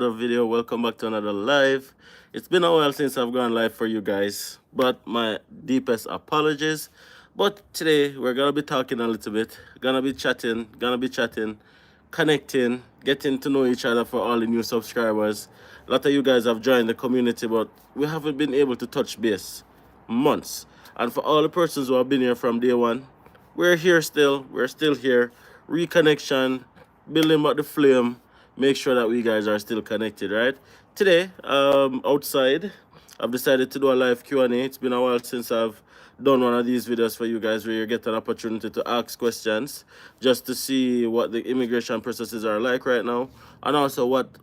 another video. Welcome back to another live. It's been a while since I've gone live for you guys, but my deepest apologies. But today we're gonna be talking a little bit, gonna be chatting, connecting, getting to know each other for all the new subscribers. A lot of you guys have joined the community, but we haven't been able to touch base months. And for all the persons who have been here from day one, we're here still. We're still here. Reconnection, building back the flame. Make sure that we guys are still connected, right? Today, outside, I've decided to do a live Q&A. It's been a while since I've done one of these videos for you guys where you get an opportunity to ask questions just to see what the immigration processes are like right now and also what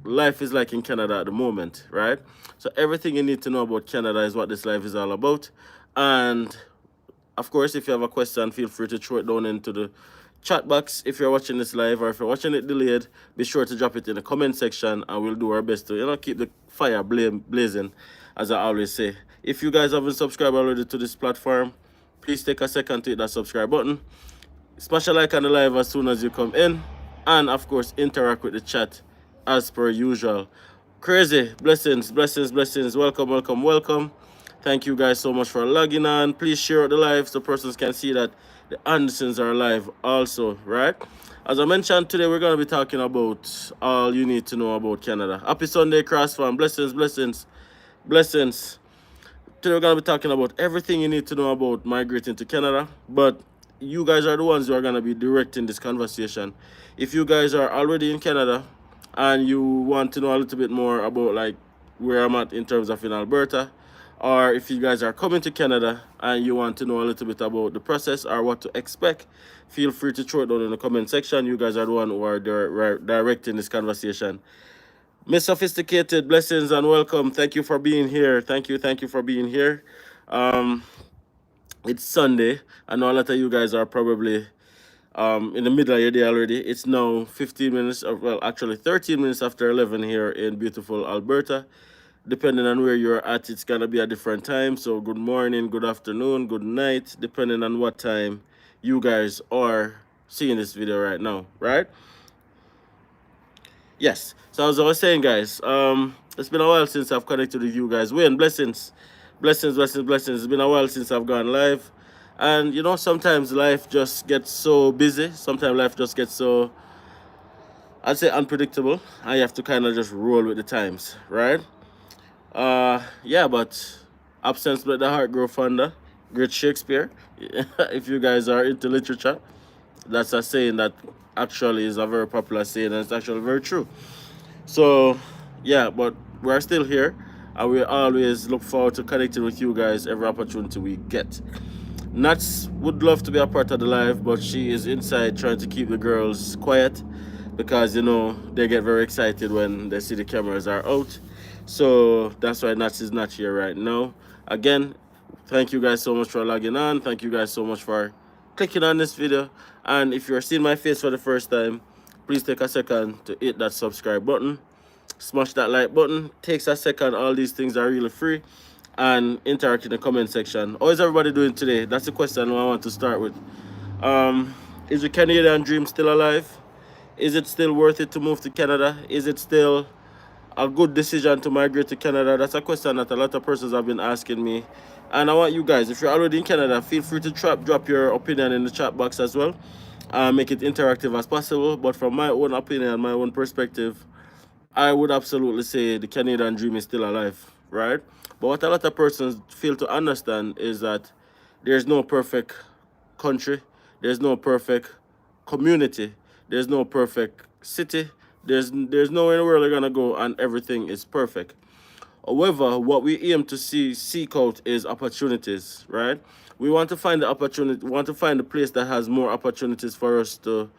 life is like in Canada at the moment, right? So everything you need to know about Canada is what this live is all about. And of course, if you have a question, feel free to throw it down into the chat box. If you're watching this live or if you're watching it delayed, be sure to drop it in the comment section and we'll do our best to, keep the fire blazing, as I always say. If you guys haven't subscribed already to this platform, please take a second to hit that subscribe button. Smash a like on the live as soon as you come in. And of course, interact with the chat as per usual. Crazy. Blessings, blessings, blessings. Welcome, welcome, welcome. Thank you guys so much for logging on. Please share out the live so persons can see that the Andersons are live also, right? As I mentioned, today we're going to be talking about all you need to know about Canada. Happy Sunday, Cross Farm. Blessings, blessings, blessings. Today we're going to be talking about everything you need to know about migrating to Canada, but you guys are the ones who are going to be directing this conversation. If you guys are already in Canada and you want to know a little bit more about like where I'm at in terms of in Alberta, or if you guys are coming to Canada and you want to know a little bit about the process or what to expect, feel free to throw it down in the comment section. You guys are the one who are directing this conversation. Miss Sophisticated, blessings and welcome. Thank you for being here. Thank you for being here. Um, it's Sunday. I know a lot of you guys are probably in the middle of your day already. It's now 15 minutes, or well, actually 13 minutes after 11 here in beautiful Alberta. Depending on where you're at, it's gonna be a different time. So good morning, good afternoon, good night, depending on what time you guys are seeing this video right now, right? Yes. So as I was saying, guys, it's been a while since I've connected with you guys. Wayne, blessings, blessings, blessings, blessings. It's been a while since I've gone live, and sometimes life just gets so busy. Sometimes life just gets so, I'd say, unpredictable, and you have to kind of just roll with the times, right? Yeah, but absence let the heart grow fonder. Great Shakespeare. If you guys are into literature, that's a saying that actually is a very popular saying, and it's actually very true. So, yeah, but we're still here, and we always look forward to connecting with you guys every opportunity we get. Nats would love to be a part of the live, but she is inside trying to keep the girls quiet because they get very excited when they see the cameras are out. So that's why Nats is not here right now. Again, thank you guys so much for logging on. Thank you guys so much for clicking on this video. And if you're seeing my face for the first time, please take a second to hit that subscribe button. Smash that like button. Takes a second. All these things are really free. And interact in the comment section. How is everybody doing today? That's the question I want to start with. Is the Canadian dream still alive? Is it still worth it to move to Canada? Is it still a good decision to migrate to Canada? That's a question that a lot of persons have been asking me. And I want you guys, if you're already in Canada, feel free to drop your opinion in the chat box as well. Make it interactive as possible. But from my own opinion, my own perspective, I would absolutely say the Canadian dream is still alive, right? But what a lot of persons fail to understand is that there's no perfect country, there's no perfect community, there's no perfect city, there's nowhere in the world you're gonna go and everything is perfect. However, what we aim to seek out is opportunities, right? We want to find the opportunity, we want to find a place that has more opportunities for us to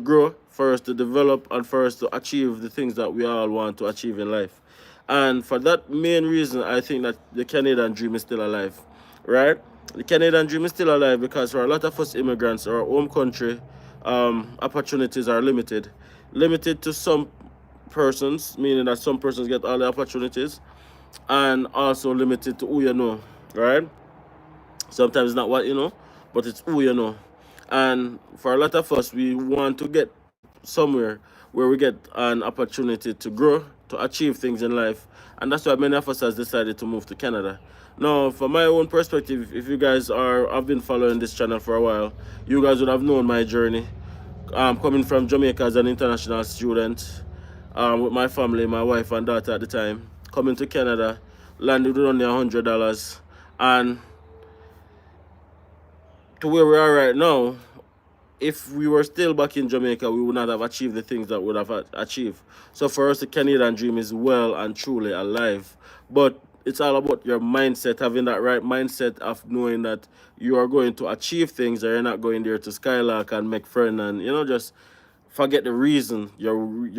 grow, for us to develop, and for us to achieve the things that we all want to achieve in life. And for that main reason, I think that the Canadian dream is still alive, right? The Canadian dream is still alive because for a lot of us immigrants, our home country, opportunities are limited. Limited to some persons, meaning that some persons get all the opportunities, and also limited to who you know, right? Sometimes it's not what you know, but it's who you know. And for a lot of us, we want to get somewhere where we get an opportunity to grow, to achieve things in life. And that's why many of us has decided to move to Canada. Now, from my own perspective, if you guys have been following this channel for a while, you guys would have known my journey. Coming from Jamaica as an international student, with my family, my wife and daughter at the time, coming to Canada, landed with only $100, and to where we are right now. If we were still back in Jamaica, we would not have achieved the things that we would have achieved. So for us, the Canadian dream is well and truly alive. But it's all about your mindset, having that right mindset of knowing that you are going to achieve things, that you're not going there to skylark and make friends and, just forget the reason, your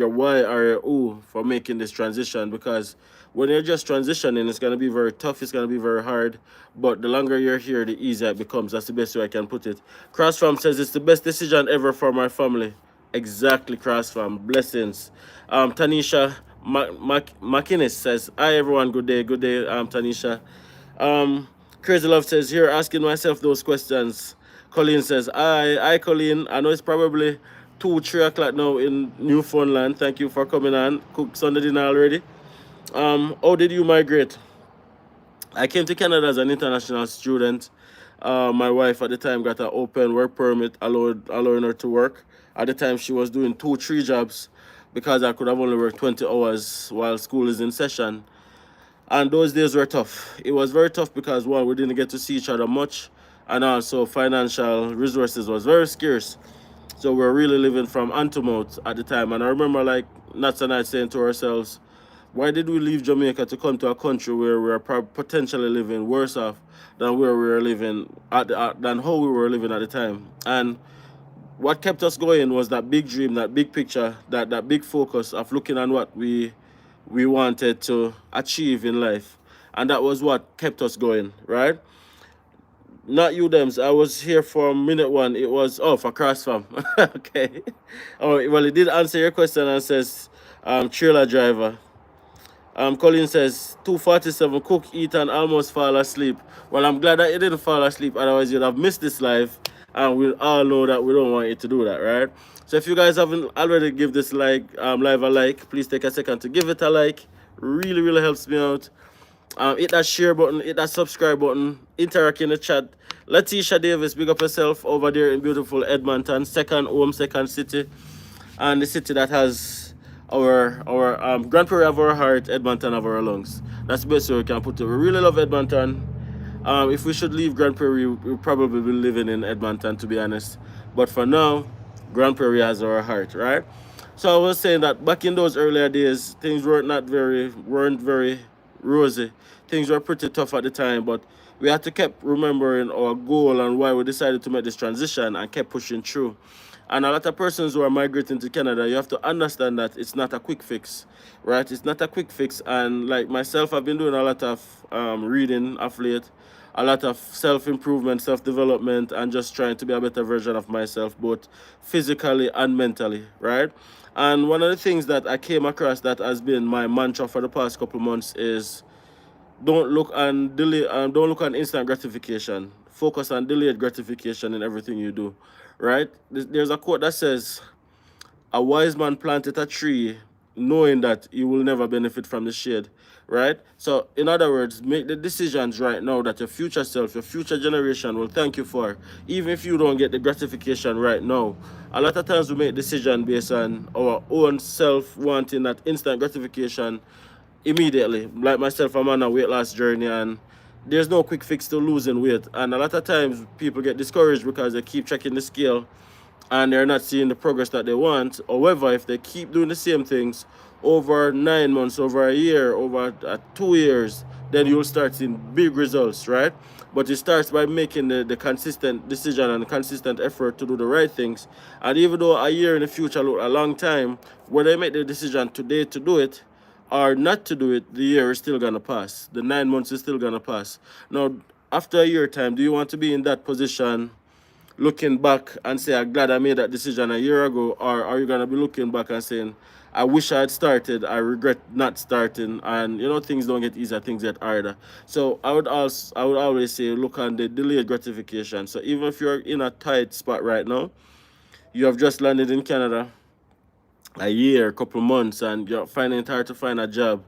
why or your who for making this transition. Because when you're just transitioning, it's going to be very tough, it's going to be very hard, but the longer you're here, the easier it becomes. That's the best way I can put it. Crossfam says it's the best decision ever for my family. Exactly, Crossfam. Blessings. Tanisha McInnes says, hi everyone, good day, Tanisha. Crazy Love says, here asking myself those questions. Colleen says, hi Colleen. I know it's probably 2-3 o'clock now in Newfoundland. Thank you for coming on. Cook Sunday dinner already. How did you migrate? I came to Canada as an international student. My wife at the time got an open work permit, allowing her to work. At the time, she was doing 2-3 jobs because I could have only worked 20 hours while school is in session. And those days were tough. It was very tough because, one, we didn't get to see each other much, and also financial resources was very scarce. So we were really living from hand to mouth at the time. And I remember, like, Nats and I saying to ourselves, why did we leave Jamaica to come to a country where we are potentially living worse off than where we were living than how we were living at the time? And what kept us going was that big dream, that big picture, that big focus of looking at what we wanted to achieve in life. And that was what kept us going, right? Not you, Dems. I was here for minute one. It was, for Crossfam. Okay. Oh, well, it did answer your question and says, trailer driver. Colin says, 2:47, cook, eat, and almost fall asleep. Well, I'm glad that you didn't fall asleep, otherwise you'd have missed this live. And we all know that we don't want you to do that, right? So if you guys haven't already give this live a like, please take a second to give it a like. Really, really helps me out. Hit that share button, hit that subscribe button, interact in the chat. Letitia Davis, big up yourself over there in beautiful Edmonton, second home, second city, and the city that has our Grand Prairie of our heart, Edmonton of our lungs. That's the best way we can put it. We really love Edmonton. If we should leave Grand Prairie, we'll probably be living in Edmonton, to be honest. But for now, Grand Prairie has our heart, right? So I was saying that back in those earlier days, things weren't very rosy. Things were pretty tough at the time, but we had to keep remembering our goal and why we decided to make this transition and kept pushing through. And a lot of persons who are migrating to Canada, you have to understand that it's not a quick fix, right? It's not a quick fix. And like myself, I've been doing a lot of reading of late, a lot of self-improvement, self-development, and just trying to be a better version of myself, both physically and mentally, right? And one of the things that I came across that has been my mantra for the past couple months is don't look on instant gratification. Focus on delayed gratification in everything you do, right? There's a quote that says, a wise man planted a tree knowing that he will never benefit from the shade, right? So in other words, make the decisions right now that your future self, your future generation will thank you for, even if you don't get the gratification right now. A lot of times we make decisions based on our own self wanting that instant gratification immediately. Like myself, I'm on a weight loss journey, and there's no quick fix to losing weight. And a lot of times people get discouraged because they keep checking the scale and they're not seeing the progress that they want. However, if they keep doing the same things over 9 months, over a year, over 2 years, then you'll start seeing big results, right? But it starts by making the consistent decision and consistent effort to do the right things. And even though a year in the future look a long time, when they make the decision today to do it or not to do it, the year is still gonna pass. The 9 months is still gonna pass. Now, after a year time, do you want to be in that position looking back and say, I'm glad I made that decision a year ago? Or are you going to be looking back and saying, I wish I had started, I regret not starting, and things don't get easier, things get harder. So I would always say, look on the delayed gratification. So even if you're in a tight spot right now, you have just landed in Canada, a year, couple months, and you're finding it hard to find a job,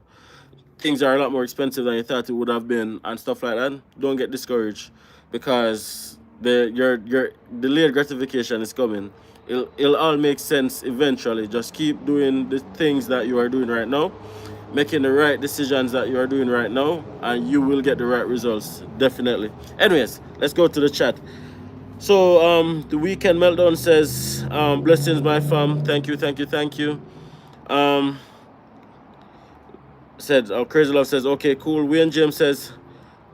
things are a lot more expensive than you thought it would have been, and stuff like that, don't get discouraged, because your delayed gratification is coming. It'll all make sense eventually. Just keep doing the things that you are doing right now, making the right decisions that you are doing right now, and you will get the right results, definitely. Anyways, let's go to the chat. So the weekend meltdown says, blessings my fam, thank you, thank you, thank you. um Said Crazy Love says, okay, cool. Wayne James says,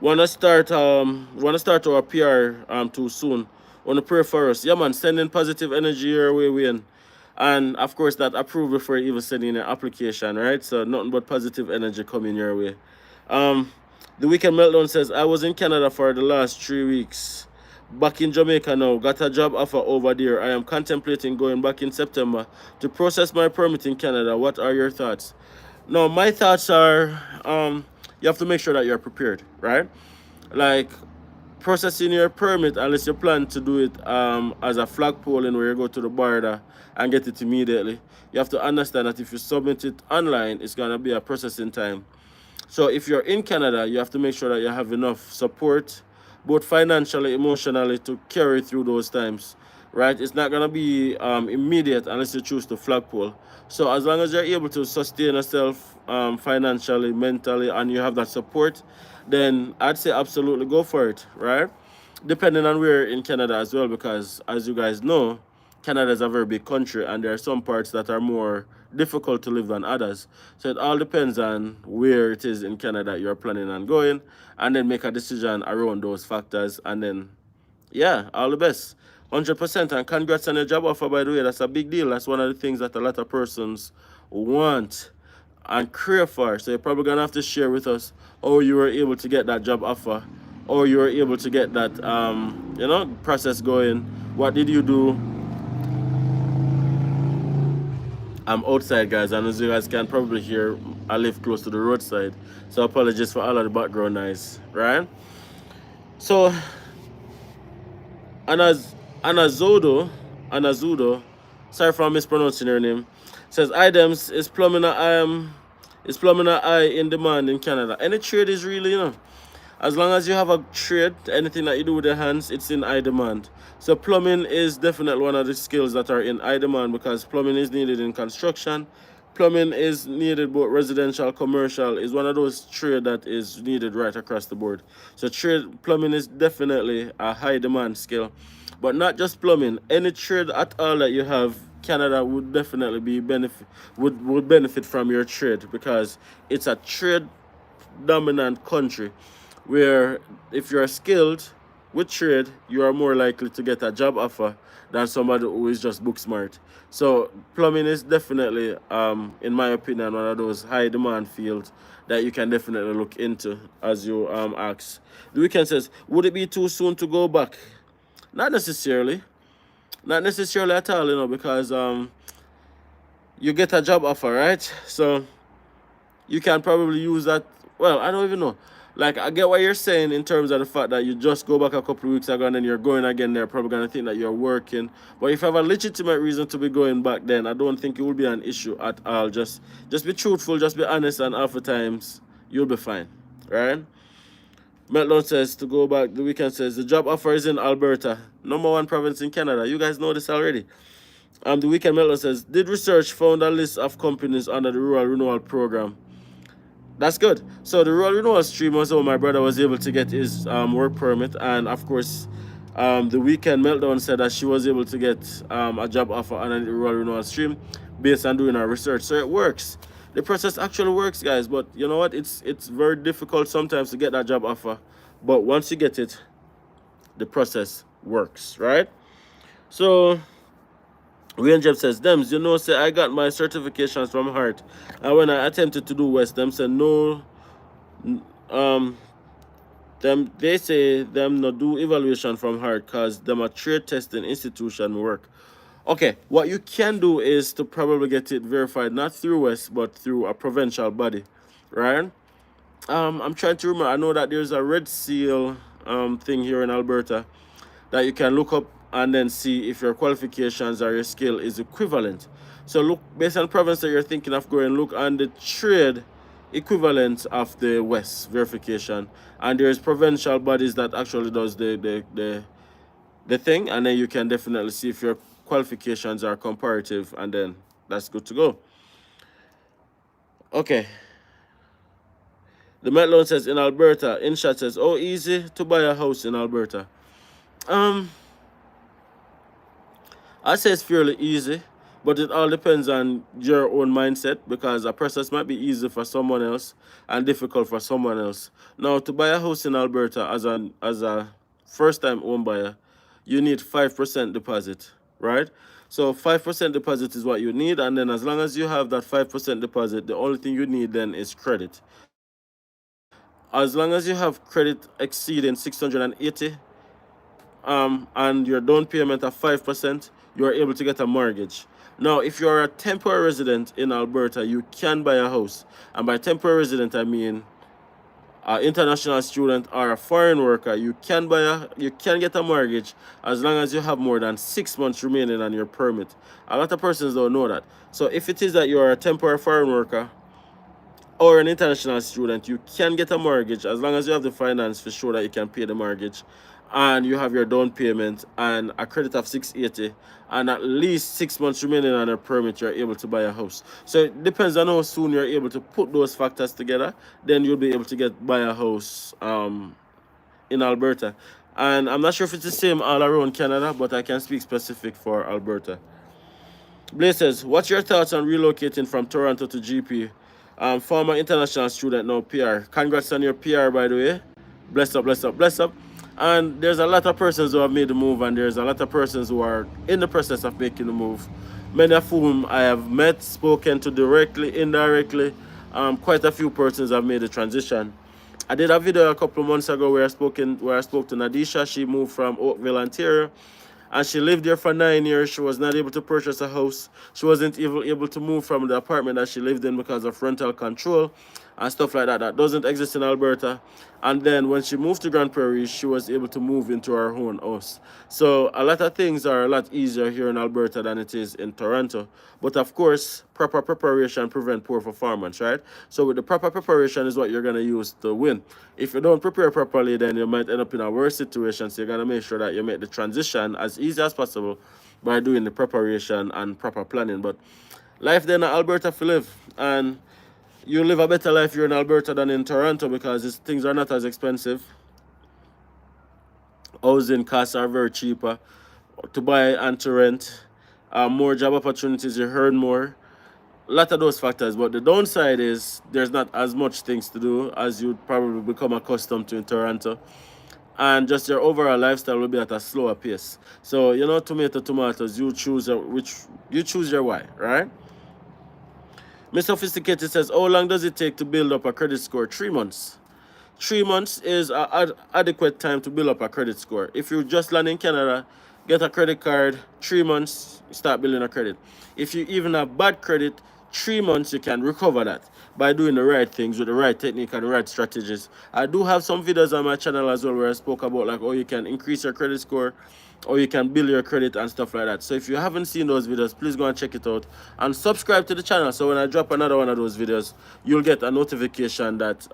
wanna start our PR too soon. Wanna pray for us. Yeah man, sending positive energy your way, Wayne. And of course that approved before you even sending an application, right? So nothing but positive energy coming your way. Um the Weekend Meltdown says, I was in Canada for the last 3 weeks. Back in Jamaica now, got a job offer over there. I am contemplating going back in September to process my permit in Canada. What are your thoughts? No, my thoughts are, you have to make sure that you're prepared, right? Like processing your permit, unless you plan to do it as a flag polling where you go to the border and get it immediately. You have to understand that if you submit it online, it's gonna be a processing time. So if you're in Canada, you have to make sure that you have enough support, both financially, emotionally, to carry through those times, right? It's not gonna be immediate unless you choose to flagpole. So as long as you're able to sustain yourself financially, mentally, and you have that support, then I'd say absolutely go for it, right? Depending on where in Canada as well, because as you guys know, Canada is a very big country, and there are some parts that are more difficult to live than others. So it all depends on where it is in Canada you're planning on going, and then make a decision around those factors. And then, yeah, all the best. 100%. And congrats on your job offer, by the way. That's a big deal. That's one of the things that a lot of persons want and crave for. So you're probably going to have to share with us how you were able to get that job offer, or you were able to get that, process going. What did you do? I'm outside, guys, and as you guys can probably hear, I live close to the roadside. So apologies for all of the background noise, right? So Anaz Anazodo, Anazudo, sorry for mispronouncing her name, says items is plumbing a eye in demand in Canada. Any trade is really, as long as you have a trade, anything that you do with your hands, it's in high demand. So plumbing is definitely one of the skills that are in high demand, because plumbing is needed in construction. Plumbing is needed both residential, commercial. Is one of those trade that is needed right across the board. So trade plumbing is definitely a high demand skill. But not just plumbing, any trade at all that you have, Canada would definitely be would benefit from your trade, because it's a trade dominant country, where if you're skilled with trade, you are more likely to get a job offer than somebody who is just book smart. So plumbing is definitely, in my opinion, one of those high demand fields that you can definitely look into, as you ask. The Weekend says, would it be too soon to go back? Not necessarily. Not necessarily at all, because you get a job offer, right? So you can probably use that. Well, I don't even know. Like, I get what you're saying in terms of the fact that you just go back a couple of weeks ago and then you're going again. They're probably going to think that you're working. But if you have a legitimate reason to be going back, then I don't think it will be an issue at all. Just be truthful, just be honest, and half the times you'll be fine, right? Meltdown says to go back. The Weekend says the job offer is in Alberta, #1 province in Canada. You guys know this already. The Weekend Meltdown says, did research found a list of companies under the Rural Renewal Program. That's good. So the Rural Renewal Stream was how my brother was able to get his work permit, and of course, the Weekend Meltdown said that she was able to get a job offer on the Rural Renewal Stream based on doing her research. So it works. The process actually works, guys. But you know what? It's very difficult sometimes to get that job offer. But once you get it, the process works, right? So Wayne Jeb says, Dems, say I got my certifications from Heart. And when I attempted to do West, them said no, they say them not do evaluation from Heart because them a trade testing institution work. Okay, what you can do is to probably get it verified, not through West, but through a provincial body, right? I'm trying to remember. I know that there's a Red Seal thing here in Alberta that you can look up and then see if your qualifications or your skill is equivalent. So look, based on province that you're thinking of going, look on the trade equivalent of the West verification. And there's provincial bodies that actually does the thing, and then you can definitely see if your qualifications are comparative, and then that's good to go. Okay. The Met Loan says in Alberta, InShot says, oh, easy to buy a house in Alberta. I say it's fairly easy, but it all depends on your own mindset, because a process might be easy for someone else and difficult for someone else. Now, to buy a house in Alberta as a first-time home buyer, you need 5% deposit, right? So 5% deposit is what you need, and then as long as you have that 5% deposit, the only thing you need then is credit. As long as you have credit exceeding 680 and your down payment of 5%, you are able to get a mortgage. Now, if you're a temporary resident in Alberta, you can buy a house. And by temporary resident, I mean an international student or a foreign worker. You can get a mortgage as long as you have more than 6 months remaining on your permit. A lot of persons don't know that. So if it is that you are a temporary foreign worker or an international student, you can get a mortgage as long as you have the finance to show that you can pay the mortgage, and you have your down payment and a credit of 680 and at least 6 months remaining on a permit, you're able to buy a house. So it depends on how soon you're able to put those factors together, then you'll be able to buy a house in Alberta. And I'm not sure if it's the same all around Canada, but I can speak specific for Alberta. Blaze says, what's your thoughts on relocating from Toronto to GP? Former international student, now PR. Congrats on your PR, by the way. Bless up, bless up, bless up. And there's a lot of persons who have made the move, and there's a lot of persons who are in the process of making the move. Many of whom I have met, spoken to directly, indirectly. Quite a few persons have made the transition. I did a video a couple of months ago where I spoke to Nadisha. She moved from Oakville, Ontario, and she lived there for 9 years. She was not able to purchase a house. She wasn't even able to move from the apartment that she lived in because of rental control and stuff like that. That doesn't exist in Alberta. And then when she moved to Grand Prairie, she was able to move into her own house. So a lot of things are a lot easier here in Alberta than it is in Toronto. But of course, proper preparation prevents poor performance, right? So with the proper preparation is what you're going to use to win. If you don't prepare properly, then you might end up in a worse situation. So you're going to make sure that you make the transition as easy as possible by doing the preparation and proper planning. But life then in Alberta for live, and you live a better life here in Alberta than in Toronto because things are not as expensive. Housing costs are very cheaper to buy and to rent. More job opportunities, you earn more. A lot of those factors, but the downside is there's not as much things to do as you'd probably become accustomed to in Toronto. And just your overall lifestyle will be at a slower pace. So, tomatoes, you choose your why, right? Miss Sophisticated says, how long does it take to build up a credit score? 3 months. 3 months is an adequate time to build up a credit score. If you just land in Canada, get a credit card, 3 months, start building a credit. If you even have bad credit, 3 months, you can recover that by doing the right things with the right technique and the right strategies. I do have some videos on my channel as well where I spoke about like how you can increase your credit score or you can build your credit and stuff like that. So if you haven't seen those videos, please go and check it out and subscribe to the channel, so when I drop another one of those videos, you'll get a notification that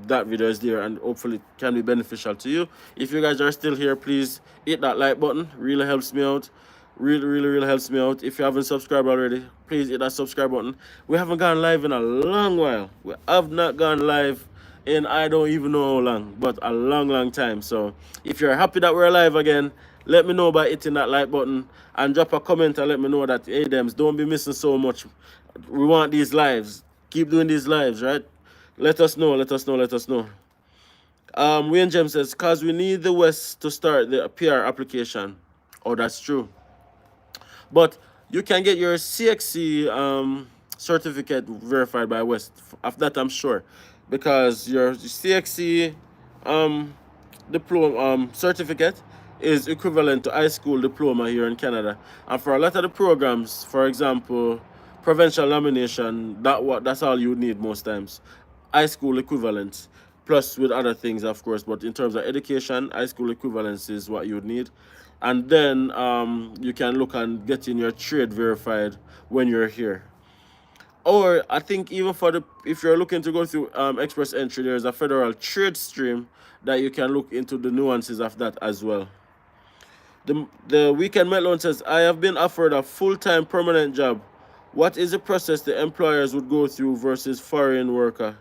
that video is there, and hopefully it can be beneficial to you. If you guys are still here, please hit that like button. Really helps me out. Really helps me out. If you haven't subscribed already, please hit that subscribe button. We haven't gone live in a long while. We have not gone live in I don't even know how long, but a long time. So if you're happy that we're live again, let me know by hitting that like button and drop a comment and let me know that, hey, Dems, don't be missing so much. We want these lives. Keep doing these lives, right? Let us know. Wayne Jem says, cause we need the West to start the PR application. Oh, that's true. But you can get your CXC certificate verified by West. Of that, I'm sure, because your CXC diploma certificate is equivalent to high school diploma here in Canada. And for a lot of the programs, for example, provincial nomination, that's all you need most times. High school equivalent. plus with other things, of course. But in terms of education, high school equivalence is what you would need. And then you can look and get in your trade verified when you're here. Or I think even for the, if you're looking to go through express entry, there's a federal trade stream that you can look into the nuances of that as well. The weekend melon says, I have been offered a full-time permanent job. What is the process the employers would go through versus foreign worker?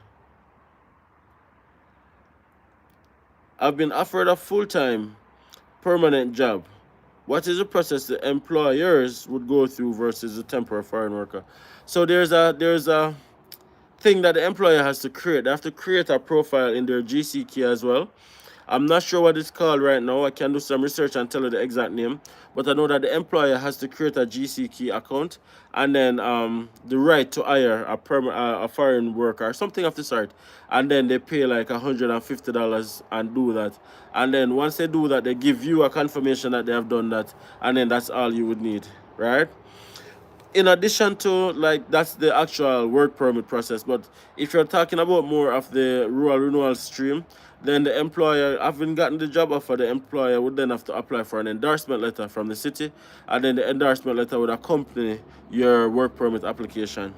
I've been offered a full-time permanent job. What is the process the employers would go through versus a temporary foreign worker? So there's a thing that the employer has to create. They have to create a profile in their GC key as well. I'm not sure what it's called right now. I can do some research and tell you the exact name. But I know that the employer has to create a GC key account, and then the right to hire a foreign worker or something of the sort. And then they pay like $150 and do that. And then once they do that, they give you a confirmation that they have done that. And then that's all you would need, right? In addition to, like, that's the actual work permit process. But if you're talking about more of the rural renewal stream, then the employer, having gotten the job offer, the employer would then have to apply for an endorsement letter from the city, and then the endorsement letter would accompany your work permit application.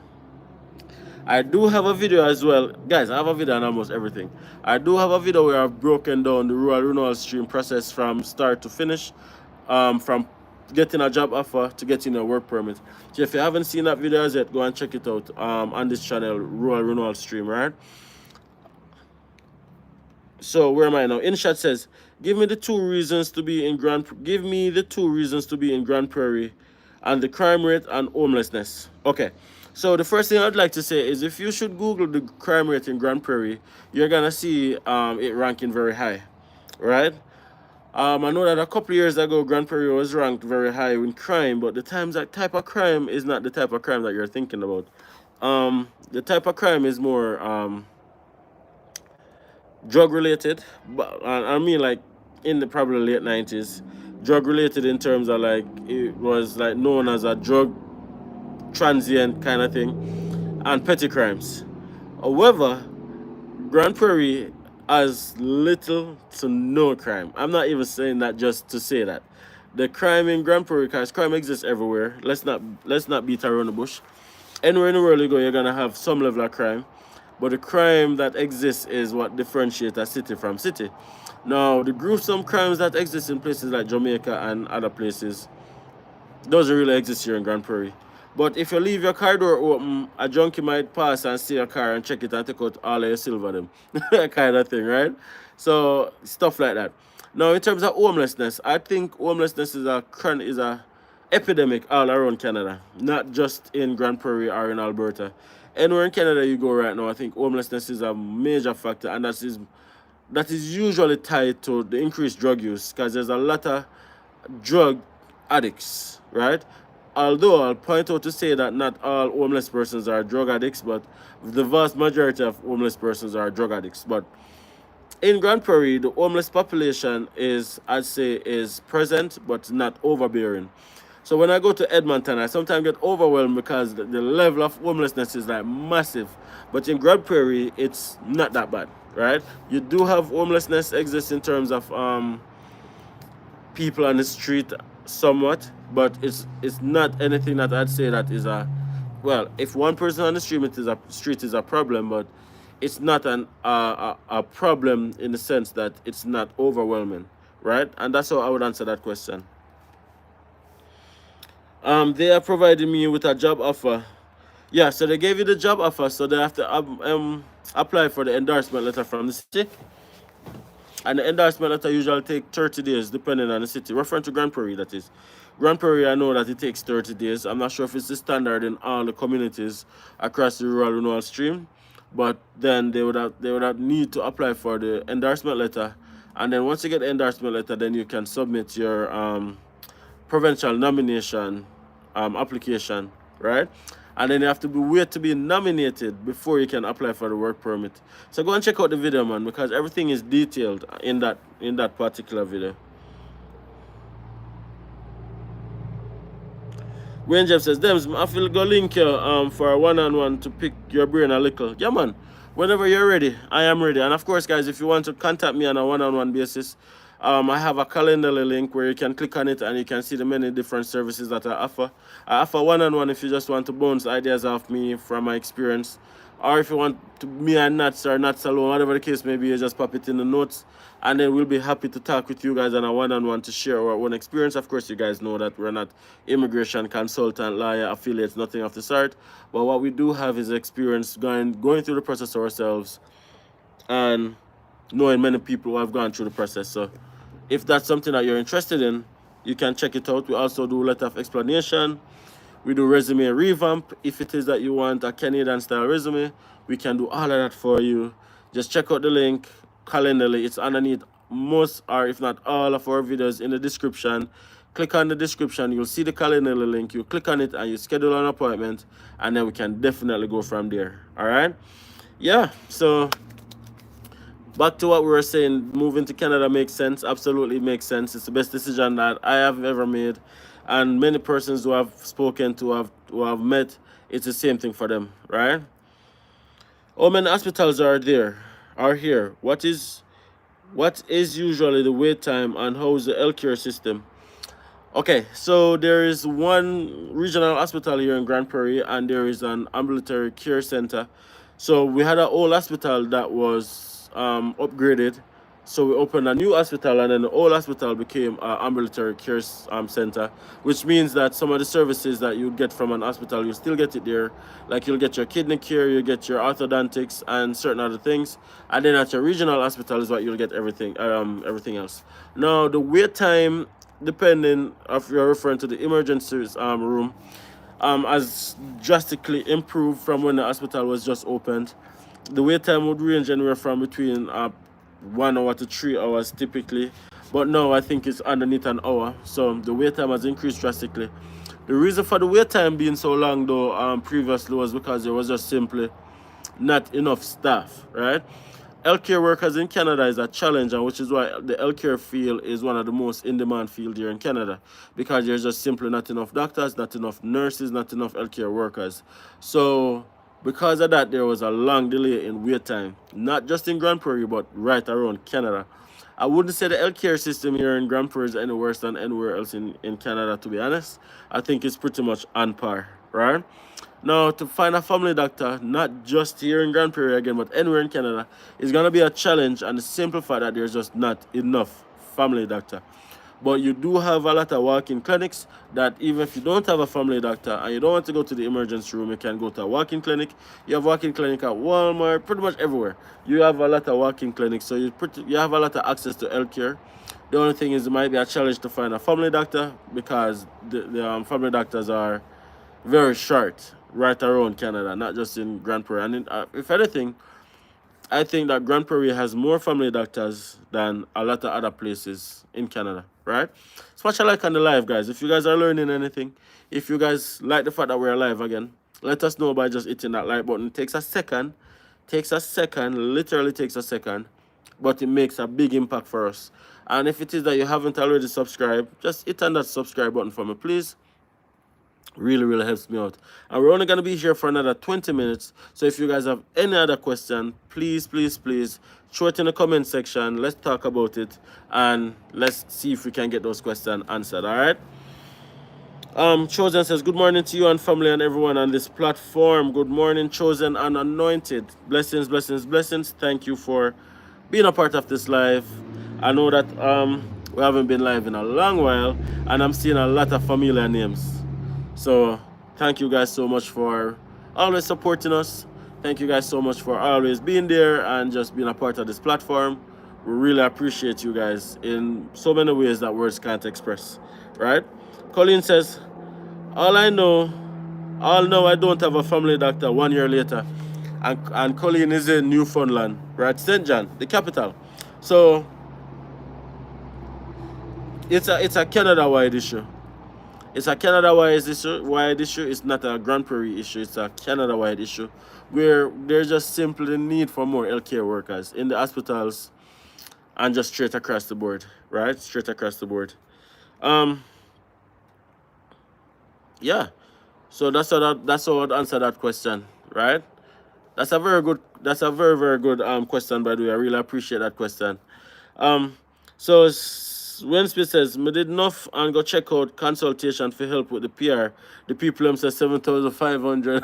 I do have a video as well. Guys, I have a video on almost everything. I do have a video where I've broken down the rural renewal stream process from start to finish, from getting a job offer to getting a work permit. So if you haven't seen that video as yet, go and check it out on this channel, Rural Renewal Stream, right? So where am I now? InShot says, give me the two reasons to be in Grand Prairie and the crime rate and homelessness. Okay. So the first thing I'd like to say is if you should Google the crime rate in Grand Prairie, you're gonna see it ranking very high, right? I know that a couple of years ago, Grand Prairie was ranked very high in crime, but the type of crime is not the type of crime that you're thinking about. The type of crime is more drug related, but I mean like in the probably late 90s, drug related in terms of like it was like known as a drug transient kind of thing, and petty crimes. However, Grand Prairie has little to no crime. I'm not even saying that just to say that. The crime in Grand Prairie, because crime exists everywhere. Let's not beat around the bush. Anywhere in the world you go, you're gonna have some level of crime. But the crime that exists is what differentiates a city from city. Now, the gruesome crimes that exist in places like Jamaica and other places doesn't really exist here in Grand Prairie. But if you leave your car door open, a junkie might pass and steal your car and check it and take out all of your silver them. Kind of thing, right? So, stuff like that. Now, in terms of homelessness, I think homelessness is a epidemic all around Canada, not just in Grand Prairie or in Alberta. Anywhere in Canada you go right now, I think homelessness is a major factor, and that is usually tied to the increased drug use, because there's a lot of drug addicts, right? Although I'll point out to say that not all homeless persons are drug addicts, but the vast majority of homeless persons are drug addicts. But in Grand Prairie, the homeless population I'd say, is present but not overbearing. So when I go to Edmonton, I sometimes get overwhelmed because the level of homelessness is like massive. But in Grand Prairie, it's not that bad, right? You do have homelessness exist in terms of people on the street somewhat, but it's not anything that I'd say that is well, if one person on the street is a problem, but it's not a problem in the sense that it's not overwhelming, right? And that's how I would answer that question. They are providing me with a job offer. Yeah, so they gave you the job offer, so they have to apply for the endorsement letter from the city. And the endorsement letter usually take 30 days, depending on the city. Referring to Grand Prairie, that is. Grand Prairie, I know that it takes 30 days. I'm not sure if it's the standard in all the communities across the rural renewal stream, but then they would have need to apply for the endorsement letter. And then once you get the endorsement letter, then you can submit your provincial nomination application, right? And then you have to wait to be nominated before you can apply for the work permit. So go and check out the video, man, because everything is detailed in that particular video. Wayne Jeff says, Dems, I feel go link you for a one-on-one to pick your brain a little. Yeah, man. whenever you're ready, I am ready. And of course, guys, if you want to contact me on a one-on-one basis, I have a Calendly link where you can click on it and you can see the many different services that I offer. I offer one-on-one if you just want to bounce ideas off me from my experience. Or if you want to, me and Nats or Nats alone, whatever the case may be, you just pop it in the notes. And then we'll be happy to talk with you guys on a one-on-one to share our own experience. Of course, you guys know that we're not immigration consultant, lawyer, affiliates, nothing of the sort. But what we do have is experience going through the process ourselves and knowing many people who have gone through the process. So if that's something that you're interested in, you can check it out. We also do a lot of explanation. We do resume revamp. If it is that you want a Canadian style resume, we can do all of that for you. Just check out the link, Calendly. It's underneath most, or if not all, of our videos in the description. Click on the description, you'll see the Calendly link. You click on it and you schedule an appointment, and then we can definitely go from there. All right? Yeah, so back to what we were saying, moving to Canada makes sense. Absolutely makes sense. It's the best decision that I have ever made. And many persons who I've spoken to, who I've met, it's the same thing for them, right? How many hospitals are here? What is usually the wait time, and how is the healthcare system? Okay, so there is one regional hospital here in Grand Prairie, and there is an ambulatory care center. So we had an old hospital that was upgraded. So we opened a new hospital, and then the old hospital became an ambulatory care center, which means that some of the services that you get from an hospital, you still get it there. Like you'll get your kidney care, you get your orthodontics, and certain other things. And then at your regional hospital is what you'll get everything else. Now the wait time, depending if you're referring to the emergency room, has drastically improved from when the hospital was just opened. The wait time would range anywhere from between 1 hour to 3 hours typically, but now I think it's underneath an hour. So the wait time has increased drastically. The reason for the wait time being so long though previously was because there was just simply not enough staff, right? Healthcare workers in Canada is a challenge, and which is why the healthcare field is one of the most in-demand fields here in Canada, because there's just simply not enough doctors, not enough nurses, not enough healthcare workers. So because of that, there was a long delay in wait time, not just in Grand Prairie, but right around Canada. I wouldn't say the healthcare system here in Grand Prairie is any worse than anywhere else in Canada, to be honest. I think it's pretty much on par, right? Now, to find a family doctor, not just here in Grand Prairie again, but anywhere in Canada, is going to be a challenge, and the simple fact that there's just not enough family doctor. But you do have a lot of walk-in clinics that even if you don't have a family doctor and you don't want to go to the emergency room, you can go to a walk-in clinic. You have walk-in clinic at Walmart, pretty much everywhere. You have a lot of walk-in clinics, so you have a lot of access to healthcare. The only thing is it might be a challenge to find a family doctor, because the family doctors are very short right around Canada, not just in Grand Prairie. And if anything, I think that Grand Prairie has more family doctors than a lot of other places in Canada, right? It's much like on the live, guys. If you guys are learning anything, if you guys like the fact that we're live again, let us know by just hitting that like button. It takes a second, literally takes a second, but it makes a big impact for us. And if it is that you haven't already subscribed, just hit on that subscribe button for me, please. Really helps me out. And we're only going to be here for another 20 minutes. So if you guys have any other question, please throw it in the comment section. Let's talk about it, and let's see if we can get those questions answered. All right. Chosen says, good morning to you and family and everyone on this platform. Good morning, Chosen and Anointed. Blessings. Thank you for being a part of this live. I know that we haven't been live in a long while, and I'm seeing a lot of familiar names. So thank you guys so much for always supporting us. Thank you guys so much for always being there and just being a part of this platform. We really appreciate you guys in so many ways that words can't express, right? Colleen says, all know I don't have a family doctor 1 year later. And Colleen is in Newfoundland, right? St. John, the capital. So it's a Canada-wide issue. It's a Canada-wide issue. It's not a Grand Prairie issue. It's a Canada-wide issue where there's just simply the need for more healthcare workers in the hospitals and just straight across the board, right? Straight across the board. Yeah. So that's how I'd answer that question, right? That's a very good. That's a very very good question, by the way. I really appreciate that question. Um, so Wednesday says, "Me did enough and go check out consultation for help with the PR. The people them say 7,500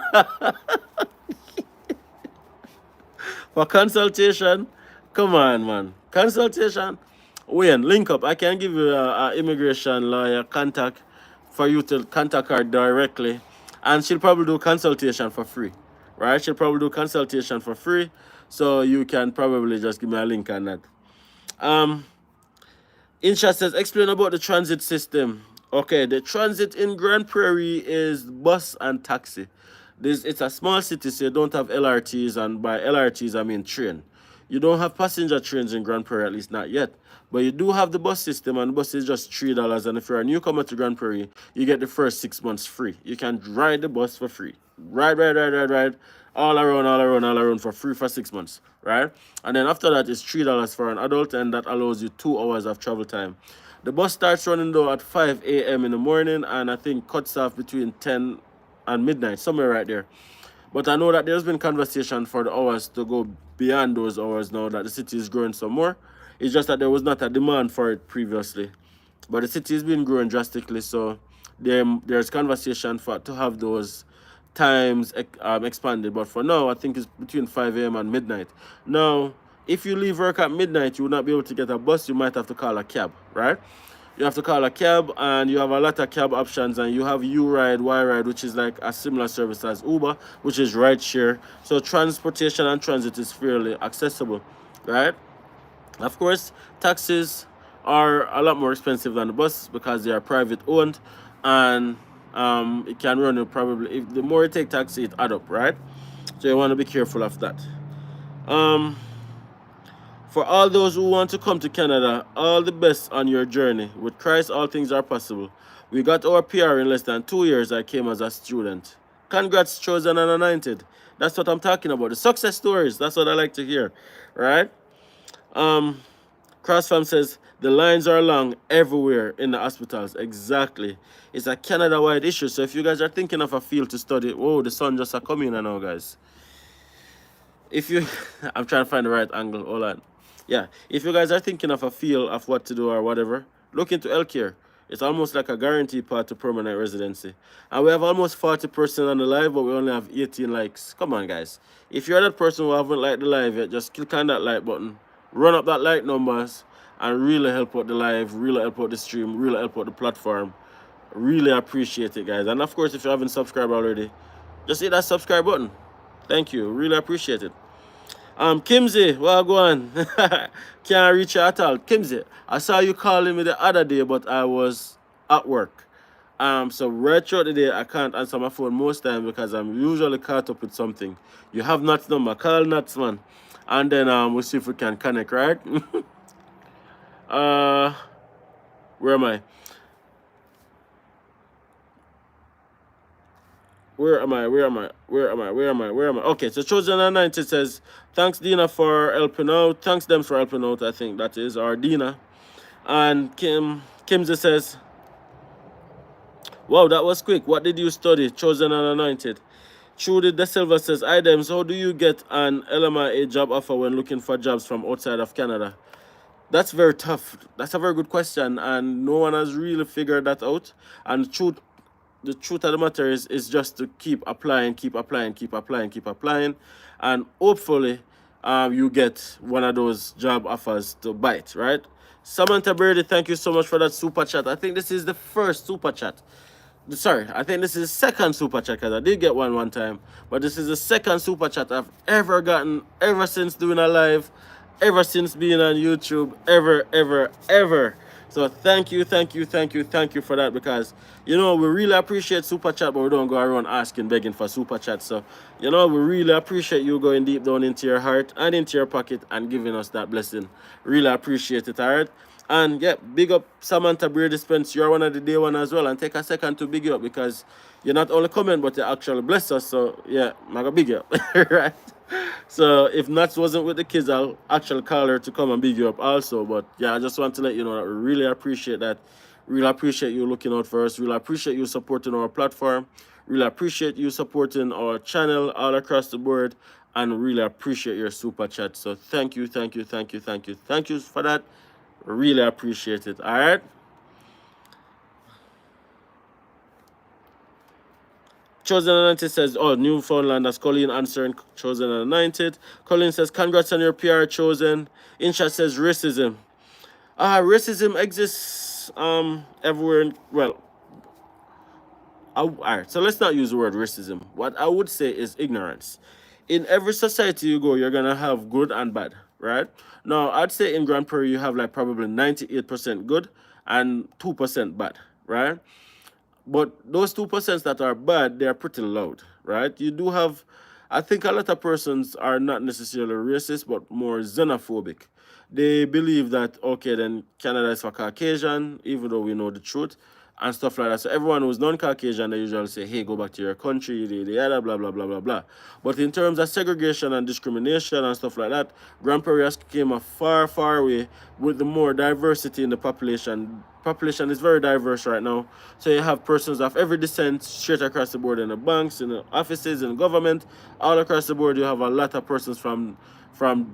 for consultation. Come on, man, consultation. Wayne, link up. I can give you a immigration lawyer contact for you to contact her directly, and she'll probably do consultation for free, right? She'll probably do consultation for free, so you can probably just give me a link on that. Um, Insha says, explain about the transit system. Okay, the transit in Grand Prairie is bus and taxi. It's a small city, so you don't have LRTs, and by LRTs, I mean train. You don't have passenger trains in Grand Prairie, at least not yet. But you do have the bus system, and the bus is just $3. And if you're a newcomer to Grand Prairie, you get the first 6 months free. You can ride the bus for free. Ride, all around, all around for free for 6 months, right? And then after that, it's $3 for an adult, and that allows you 2 hours of travel time. The bus starts running though at 5 a.m. in the morning, and I think cuts off between 10 and midnight, somewhere right there. But I know that there's been conversation for the hours to go beyond those hours now that the city is growing some more. It's just that there was not a demand for it previously. But the city has been growing drastically, so there's conversation for to have those times expanded. But for now, I think it's between 5 a.m. and midnight. Now, if you leave work at midnight, you will not be able to get a bus. You might have to call a cab, right? You have to call a cab, and you have a lot of cab options, and you have U-Ride, Y-Ride, which is like a similar service as Uber, which is ride share. So transportation and transit is fairly accessible, right? Of course, taxis are a lot more expensive than the bus because they are private owned, and it can run you probably, if the more you take taxi, it add up, right? So you want to be careful of that. Um, for all those who want to come to Canada, all the best on your journey. With Christ, all things are possible. We got our PR in less than 2 years. I came as a student. Congrats, chosen and anointed. That's what I'm talking about. The success stories. That's what I like to hear, right? Crossfam says the lines are long everywhere in the hospitals. Exactly. It's a Canada-wide issue. So if you guys are thinking of a field to study, whoa, the sun just a coming now, guys. If you, I'm trying to find the right angle. Hold on. Yeah, if you guys are thinking of a field of what to do or whatever, look into healthcare. It's almost like a guaranteed path to permanent residency. And we have almost 40% on the live, but we only have 18 likes. Come on, guys. If you're that person who haven't liked the live yet, just click on that like button. Run up that like numbers and really help out the live, really help out the stream, really help out the platform. Really appreciate it, guys. And of course, if you haven't subscribed already, just hit that subscribe button. Thank you. Really appreciate it. Kimsey, well, go on. Can't reach you at all. Kimsey, I saw you calling me the other day, but I was at work. So right throughout the day, I can't answer my phone most time because I'm usually caught up with something. You have Nat's number. Call Nat's, man. And then we'll see if we can connect, right? Where am I? Where am I? Okay, so Chosen and 90 says, thanks Dina for helping out. Thanks them for helping out, I think that is, or Dina. And Kimsey says, wow, that was quick. What did you study? Chosen and Anointed. Trudy De Silva says, Idems, how do you get an LMIA job offer when looking for jobs from outside of Canada? That's very tough. That's a very good question, and no one has really figured that out. And the truth of the matter is just to keep applying, and hopefully you get one of those job offers to bite, right? Samantha Brady, thank you so much for that super chat. I think this is the first super chat. Sorry, I think this is the second super chat because I did get one time, but this is the second super chat I've ever gotten ever since doing a live, ever since being on YouTube, ever. So thank you for that, because we really appreciate super chat, but we don't go around asking, begging for super chat. So we really appreciate you going deep down into your heart and into your pocket and giving us that blessing. Really appreciate it, alright? And yeah, big up Samantha Brady Spence. You're one of the day one as well, and take a second to big you up, because you're not only comment but you actually bless us. So yeah, I'm gonna big you up. Right? So if Nats wasn't with the kids, I'll actually call her to come and big you up also. But yeah, I just want to let you know that we really appreciate that. Really appreciate you looking out for us. Really appreciate you supporting our platform. Really appreciate you supporting our channel all across the board. and really appreciate your super chat. So thank you, thank you, thank you, thank you, thank you for that. Really appreciate it. All right. Chosen Anointed says, oh, Newfoundland, that's Colleen answering Chosen Anointed. Colleen says, congrats on your PR, Chosen. Insha says, racism. Racism exists everywhere. Well, all right, so let's not use the word racism. What I would say is ignorance. In every society you go, you're going to have good and bad, right? Now, I'd say in Grand Prairie, you have like probably 98% good and 2% bad, right? But those 2% that are bad, they're pretty loud, right? You do have, I think a lot of persons are not necessarily racist, but more xenophobic. They believe that, okay, then Canada is for Caucasian, even though we know the truth, and stuff like that. So everyone who's non-Caucasian, they usually say, hey, go back to your country, yada, blah, blah, blah, blah, blah. But in terms of segregation and discrimination and stuff like that, Grand Prairie has came a far, far way with the more diversity in the population. Population is very diverse right now. So you have persons of every descent straight across the board in the banks, in the offices, in the government. All across the board, you have a lot of persons from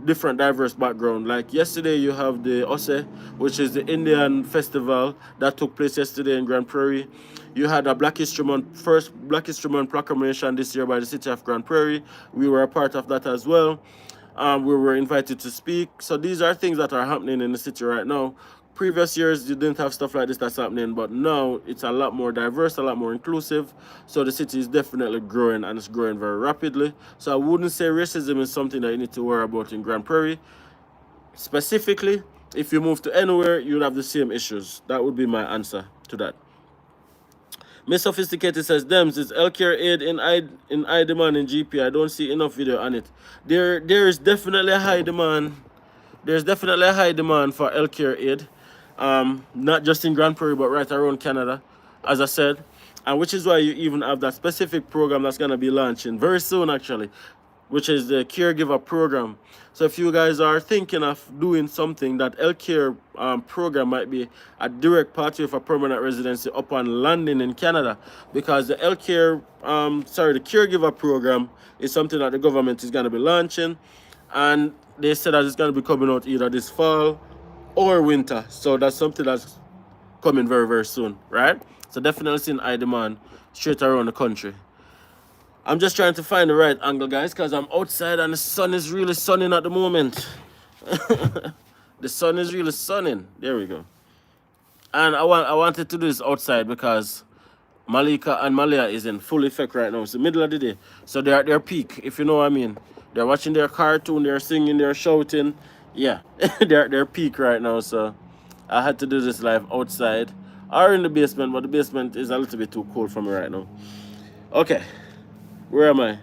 different diverse background. Like yesterday, you have the Ose, which is the Indian festival that took place yesterday in Grand Prairie. You had a Black History Month, first Black History Month proclamation this year by the city of Grand Prairie. We were a part of that as well. We were invited to speak. So these are things that are happening in the city right now. Previous years, you didn't have stuff like this that's happening, but now it's a lot more diverse, a lot more inclusive. So the city is definitely growing, and it's growing very rapidly. So I wouldn't say racism is something that you need to worry about in Grand Prairie. Specifically, if you move to anywhere, you'll have the same issues. That would be my answer to that. Miss Sophisticated says, Dems, is healthcare aid in high demand in GP? I don't see enough video on it. There is definitely a high demand. There's definitely a high demand for healthcare aid. Not just in Grand Prairie, but right around Canada, as I said. And which is why you even have that specific program that's going to be launching very soon, actually, which is the caregiver program. So if you guys are thinking of doing something, that healthcare program might be a direct pathway for permanent residency upon landing in Canada, because the healthcare, the caregiver program is something that the government is going to be launching, and they said that it's going to be coming out either this fall or winter. So that's something that's coming very, very soon, right? So definitely seeing high demand straight around the country. I'm just trying to find the right angle, guys, because I'm outside and the sun is really sunning at the moment. The sun is really sunning. There we go. And I wanted to do this outside because Malika and Malia is in full effect right now. It's the middle of the day. So they're at their peak, if you know what I mean. They're watching their cartoon, they're singing, they're shouting. Yeah, they're at their peak right now. So I had to do this live outside or in the basement, but the basement is a little bit too cold for me right now. Okay, where am I?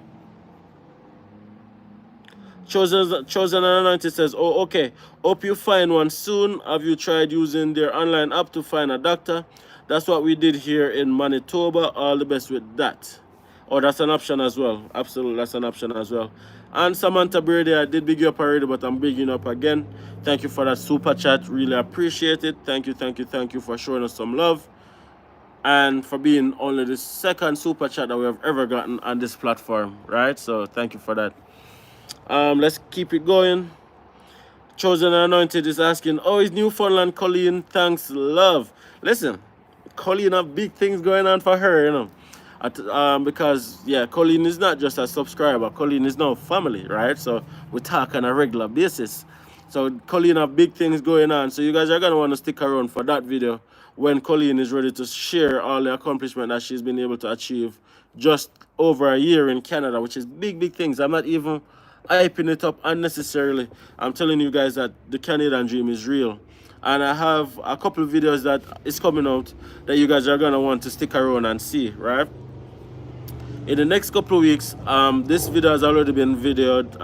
Chosen and Anointed says, oh, okay. Hope you find one soon. Have you tried using their online app to find a doctor? That's what we did here in Manitoba. All the best with that. Oh, that's an option as well. Absolutely, that's an option as well. And Samantha Brady, I did big you up already, but I'm bigging up again. Thank you for that super chat. Really appreciate it. Thank you, thank you, thank you for showing us some love. And for being only the second super chat that we have ever gotten on this platform, right? So thank you for that. Let's keep it going. Chosen and Anointed is asking, oh, is Newfoundland Colleen? Thanks, love. Listen, Colleen have big things going on for her, you know. Because, yeah, Colleen is not just a subscriber. Colleen is now family, right? So we talk on a regular basis. So Colleen have big things going on. So you guys are going to want to stick around for that video when Colleen is ready to share all the accomplishment that she's been able to achieve just over a year in Canada, which is big, big things. I'm not even hyping it up unnecessarily. I'm telling you guys that the Canadian dream is real. And I have a couple of videos that is coming out that you guys are going to want to stick around and see, right? In the next couple of weeks, this video has already been videoed.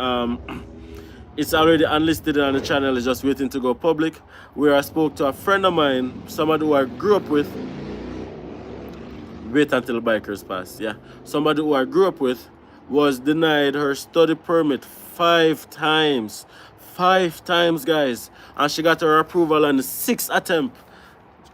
It's already unlisted on the channel. It's just waiting to go public, where I spoke to a friend of mine, somebody who I grew up with. Wait until the bikers pass, yeah. Somebody who I grew up with was denied her study permit 5 times. 5 times, guys. And she got her approval on the 6th attempt.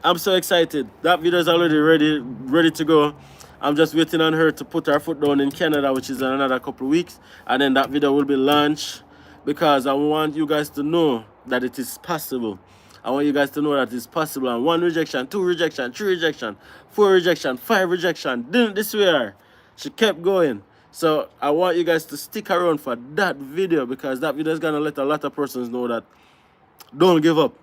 I'm so excited. That video is already ready to go. I'm just waiting on her to put her foot down in Canada, which is in another couple of weeks. And then that video will be launched because I want you guys to know that it is possible. I want you guys to know that it's possible. And 1 rejection, 2 rejection, 3 rejection, 4 rejection, 5 rejection. Didn't this way. She kept going. So I want you guys to stick around for that video because that video is going to let a lot of persons know that don't give up.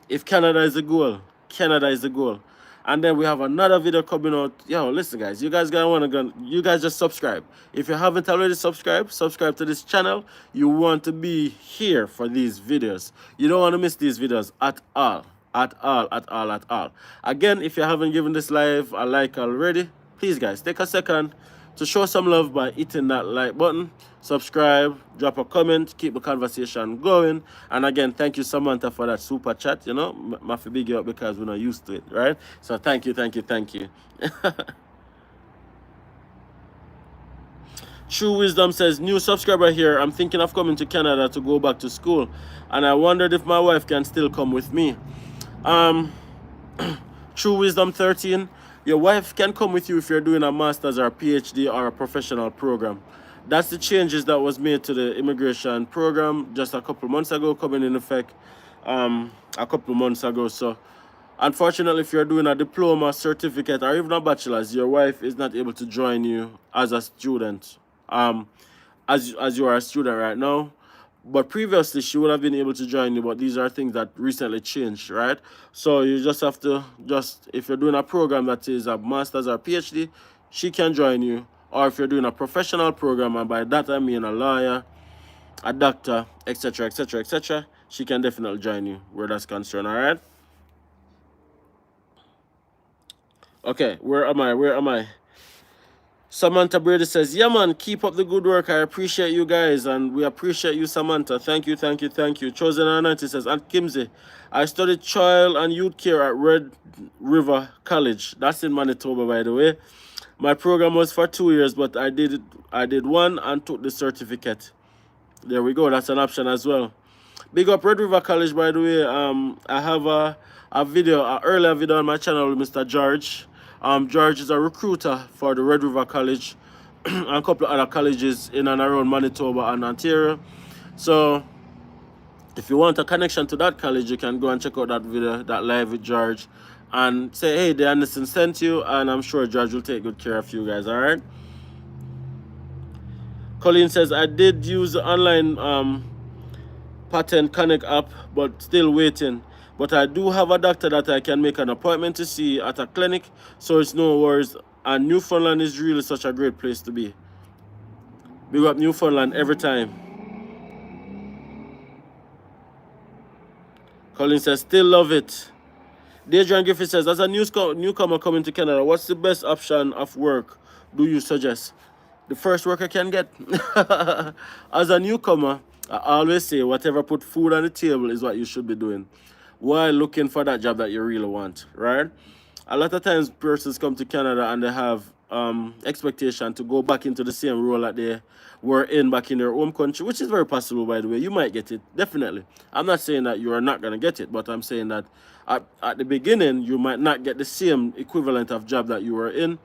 If Canada is the goal, Canada is the goal. And then we have another video coming out. Yo, listen guys, you guys just subscribe. If you haven't already subscribed, subscribe to this channel. You want to be here for these videos. You don't want to miss these videos at all. At all, at all, at all. Again, if you haven't given this live a like already, please guys, take a second to show some love by hitting that like button, subscribe, drop a comment, keep the conversation going. And again, thank you Samantha for that super chat. You know, my big you up because we're not used to it, right? So thank you, thank you, thank you. True Wisdom says, new subscriber here. I'm thinking of coming to Canada to go back to school, and I wondered if my wife can still come with me. True Wisdom 13, your wife can come with you if you're doing a master's or a PhD or a professional program. That's the changes that was made to the immigration program just a couple months ago, coming in effect a couple months ago. So unfortunately, if you're doing a diploma, certificate, or even a bachelor's, your wife is not able to join you as a student, as you are a student right now. But previously, she would have been able to join you, but these are things that recently changed, right? So you just have to, if you're doing a program that is a master's or PhD, she can join you. Or if you're doing a professional program, and by that I mean a lawyer, a doctor, etc., etc., etc., she can definitely join you where that's concerned, all right? Okay, where am I? Samantha Brady says, yeah, man, keep up the good work. I appreciate you guys, and we appreciate you, Samantha. Thank you, thank you, thank you. Chosen Ananti says, Aunt Kimsey, I studied child and youth care at Red River College. That's in Manitoba, by the way. My program was for 2 years, but I did one and took the certificate. There we go. That's an option as well. Big up Red River College, by the way. I have a video, an earlier video on my channel with Mr. George. George is a recruiter for the Red River College and a couple of other colleges in and around Manitoba and Ontario. So if you want a connection to that college, you can go and check out that video, that live with George, and say, hey, the Anderson sent you, and I'm sure George will take good care of you guys, all right? Colleen says, I did use the online Patent Connect app, but still waiting. But I do have a doctor that I can make an appointment to see at a clinic, so it's no worries. And Newfoundland is really such a great place to be. Big up Newfoundland every time. Colin says, still love it. Deidre Griffith says, as a newcomer coming to Canada, what's the best option of work do you suggest? The first work I can get. As a newcomer, I always say whatever put food on the table is what you should be doing while looking for that job that you really want, right? A lot of times persons come to Canada and they have expectation to go back into the same role that they were in back in their home country, which is very possible, by the way. You might get it, definitely. I'm not saying that you are not going to get it, but I'm saying that at the beginning, you might not get the same equivalent of job that you were in.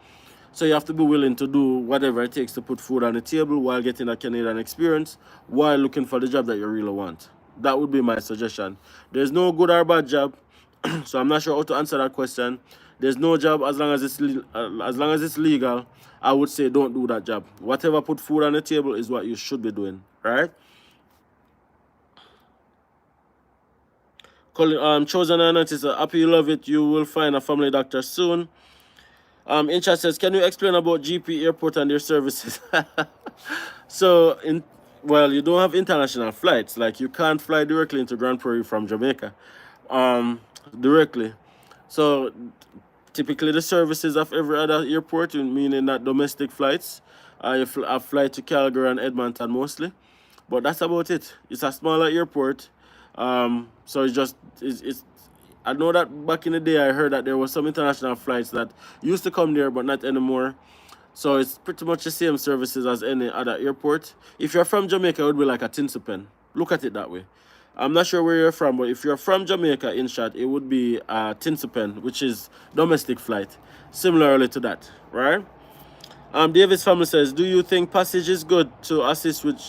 So you have to be willing to do whatever it takes to put food on the table while getting a Canadian experience, while looking for the job that you really want. That would be my suggestion. There's no good or bad job, so I'm not sure how to answer that question. There's no job as long as it's legal. I would say don't do that job. Whatever put food on the table is what you should be doing, right? Chosen Anant is happy you love it. You will find a family doctor soon. In chat says, can you explain about GP Airport and their services? So, well, you don't have international flights. Like, you can't fly directly into Grand Prairie from Jamaica directly. So, typically the services of every other airport, meaning that domestic flights, you fly to Calgary and Edmonton mostly. But that's about it. It's a smaller airport. So it's I know that back in the day I heard that there was some international flights that used to come there but not anymore. So it's pretty much the same services as any other airport. If you're from Jamaica, it would be like a Tinsupen. Look at it that way. I'm not sure where you're from, but if you're from Jamaica, in short, it would be Tinsupen, which is domestic flight. Similarly to that, right? Davis family says, do you think passage is good to assist with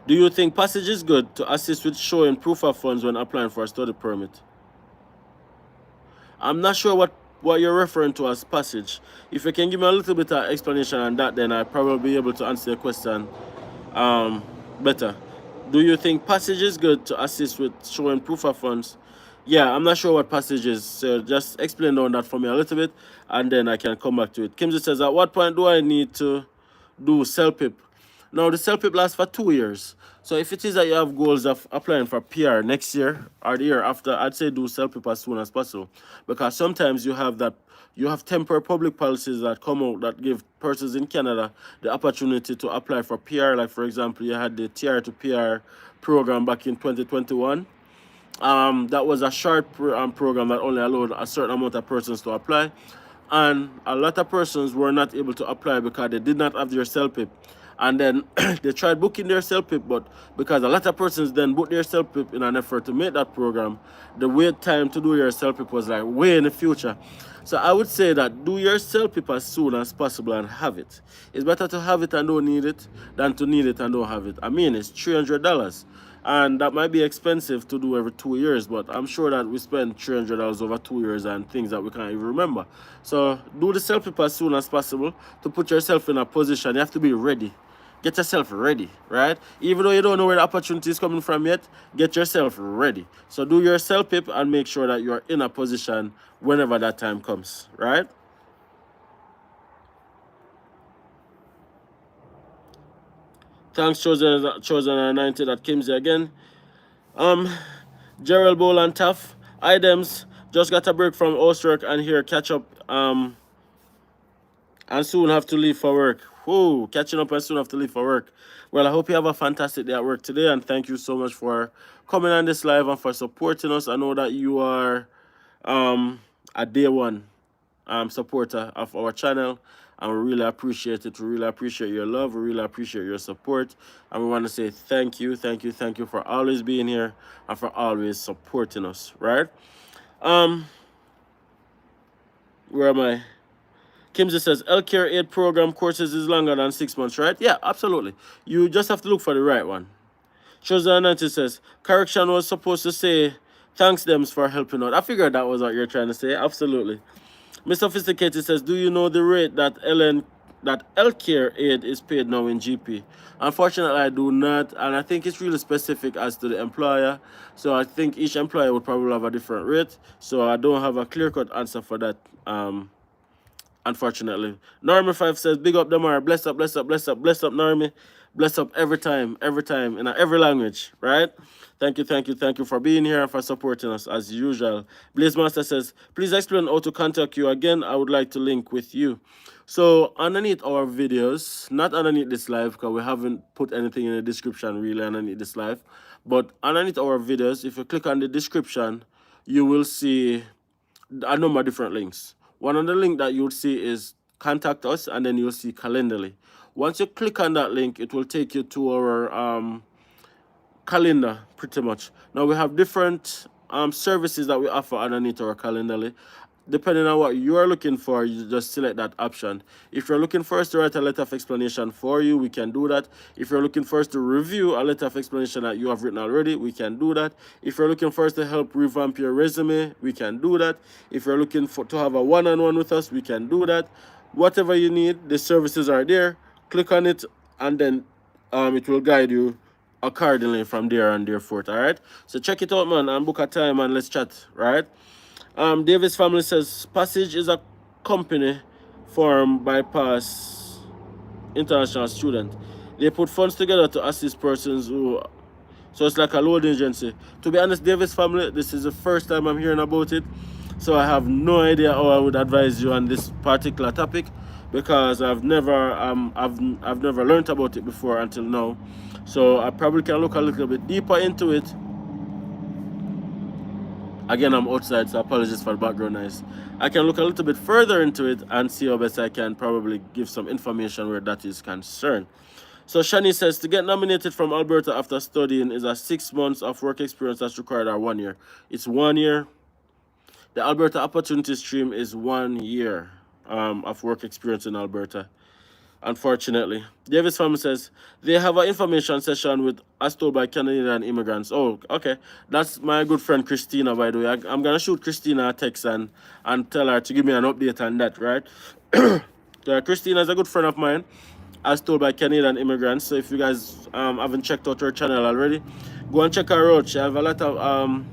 do you think passage is good to assist with showing proof of funds when applying for a study permit? I'm not sure what you're referring to as passage. If you can give me a little bit of explanation on that, then I'll probably be able to answer your question better. Do you think passage is good to assist with showing proof of funds? Yeah, I'm not sure what passage is, so just explain on that for me a little bit, and then I can come back to it. Kimsey says, at what point do I need to do CELPIP? Now, the CELPIP lasts for 2 years. So if it is that you have goals of applying for PR next year or the year after, I'd say do CELPIP as soon as possible. Because sometimes you have temporary public policies that come out that give persons in Canada the opportunity to apply for PR. Like, for example, you had the TR to PR program back in 2021. That was a short program that only allowed a certain amount of persons to apply. And a lot of persons were not able to apply because they did not have their CELPIP. And then they tried booking their CELPIP, but because a lot of persons then booked their CELPIP in an effort to make that program, the wait time to do your CELPIP was like way in the future. So I would say that do your CELPIP as soon as possible and have it. It's better to have it and don't need it than to need it and don't have it. I mean, it's $300. And that might be expensive to do every 2 years, but I'm sure that we spend $300 over 2 years and things that we can't even remember. So do the CELPIP as soon as possible to put yourself in a position. You have to be ready. Get yourself ready, right? Even though you don't know where the opportunity is coming from yet, get yourself ready. So do your CELPIP and make sure that you're in a position whenever that time comes, right? Thanks, chosen 90 that Kimsey again. Gerald Bowl and Tough. Items. Just got a break from Osterk and here catch up and soon have to leave for work. Whoa, catching up and soon have to leave for work. Well, I hope you have a fantastic day at work today, and thank you so much for coming on this live and for supporting us. I know that you are a day one supporter of our channel, and we really appreciate it. We really appreciate your love. We really appreciate your support, and we want to say thank you for always being here and for always supporting us, right? Where am I? Kimsey says, healthcare aid program courses is longer than 6 months, right? Yeah, absolutely. You just have to look for the right one. Shozananti says, correction was supposed to say, thanks them for helping out. I figured that was what you're trying to say. Absolutely. Mr. Sophisticated says, do you know the rate that healthcare aid is paid now in GP? Unfortunately, I do not, and I think it's really specific as to the employer. So I think each employer would probably have a different rate. So I don't have a clear-cut answer for that. Unfortunately. Normie 5 says, big up Damar, bless up, Normie. Bless up every time, in every language, right? Thank you for being here and for supporting us as usual. Blaze Master says, please explain how to contact you again. I would like to link with you. So underneath our videos, not underneath this live, because we haven't put anything in the description really underneath this live, but underneath our videos, if you click on the description, you will see a number of different links. One of the link that you'll see is contact us, and then you'll see Calendly. Once you click on that link, it will take you to our calendar, pretty much. Now we have different services that we offer underneath our Calendly. Depending on what you are looking for, you just select that option. If you're looking for us to write a letter of explanation for you, we can do that. If you're looking for us to review a letter of explanation that you have written already, we can do that. If you're looking for us to help revamp your resume, we can do that. If you're looking to have a one-on-one with us, we can do that. Whatever you need, the services are there. Click on it, and then it will guide you accordingly from there and there forth, all right? So check it out, man, and book a time and let's chat, right? Davis family says, Passage is a company formed by past international students. They put funds together to assist persons who, so it's like a loan agency. To be honest, Davis family, this is the first time I'm hearing about it. So I have no idea how I would advise you on this particular topic, because I've never learned about it before until now. So I probably can look a little bit deeper into it. Again, I'm outside, so apologies for the background noise. I can look a little bit further into it and see how best I can probably give some information where that is concerned. So Shani says, to get nominated from Alberta after studying is a 6 months of work experience that's required, or 1 year. It's 1 year. The Alberta Opportunity Stream is 1 year of work experience in Alberta. Unfortunately, Davis family says they have an information session with as told by Canadian immigrants. Oh, okay, that's my good friend Christina. By the way, I'm gonna shoot Christina a text and tell her to give me an update on that. Right? Christina is a good friend of mine, as told by Canadian immigrants. So if you guys haven't checked out her channel already, go and check her out. She have a lot of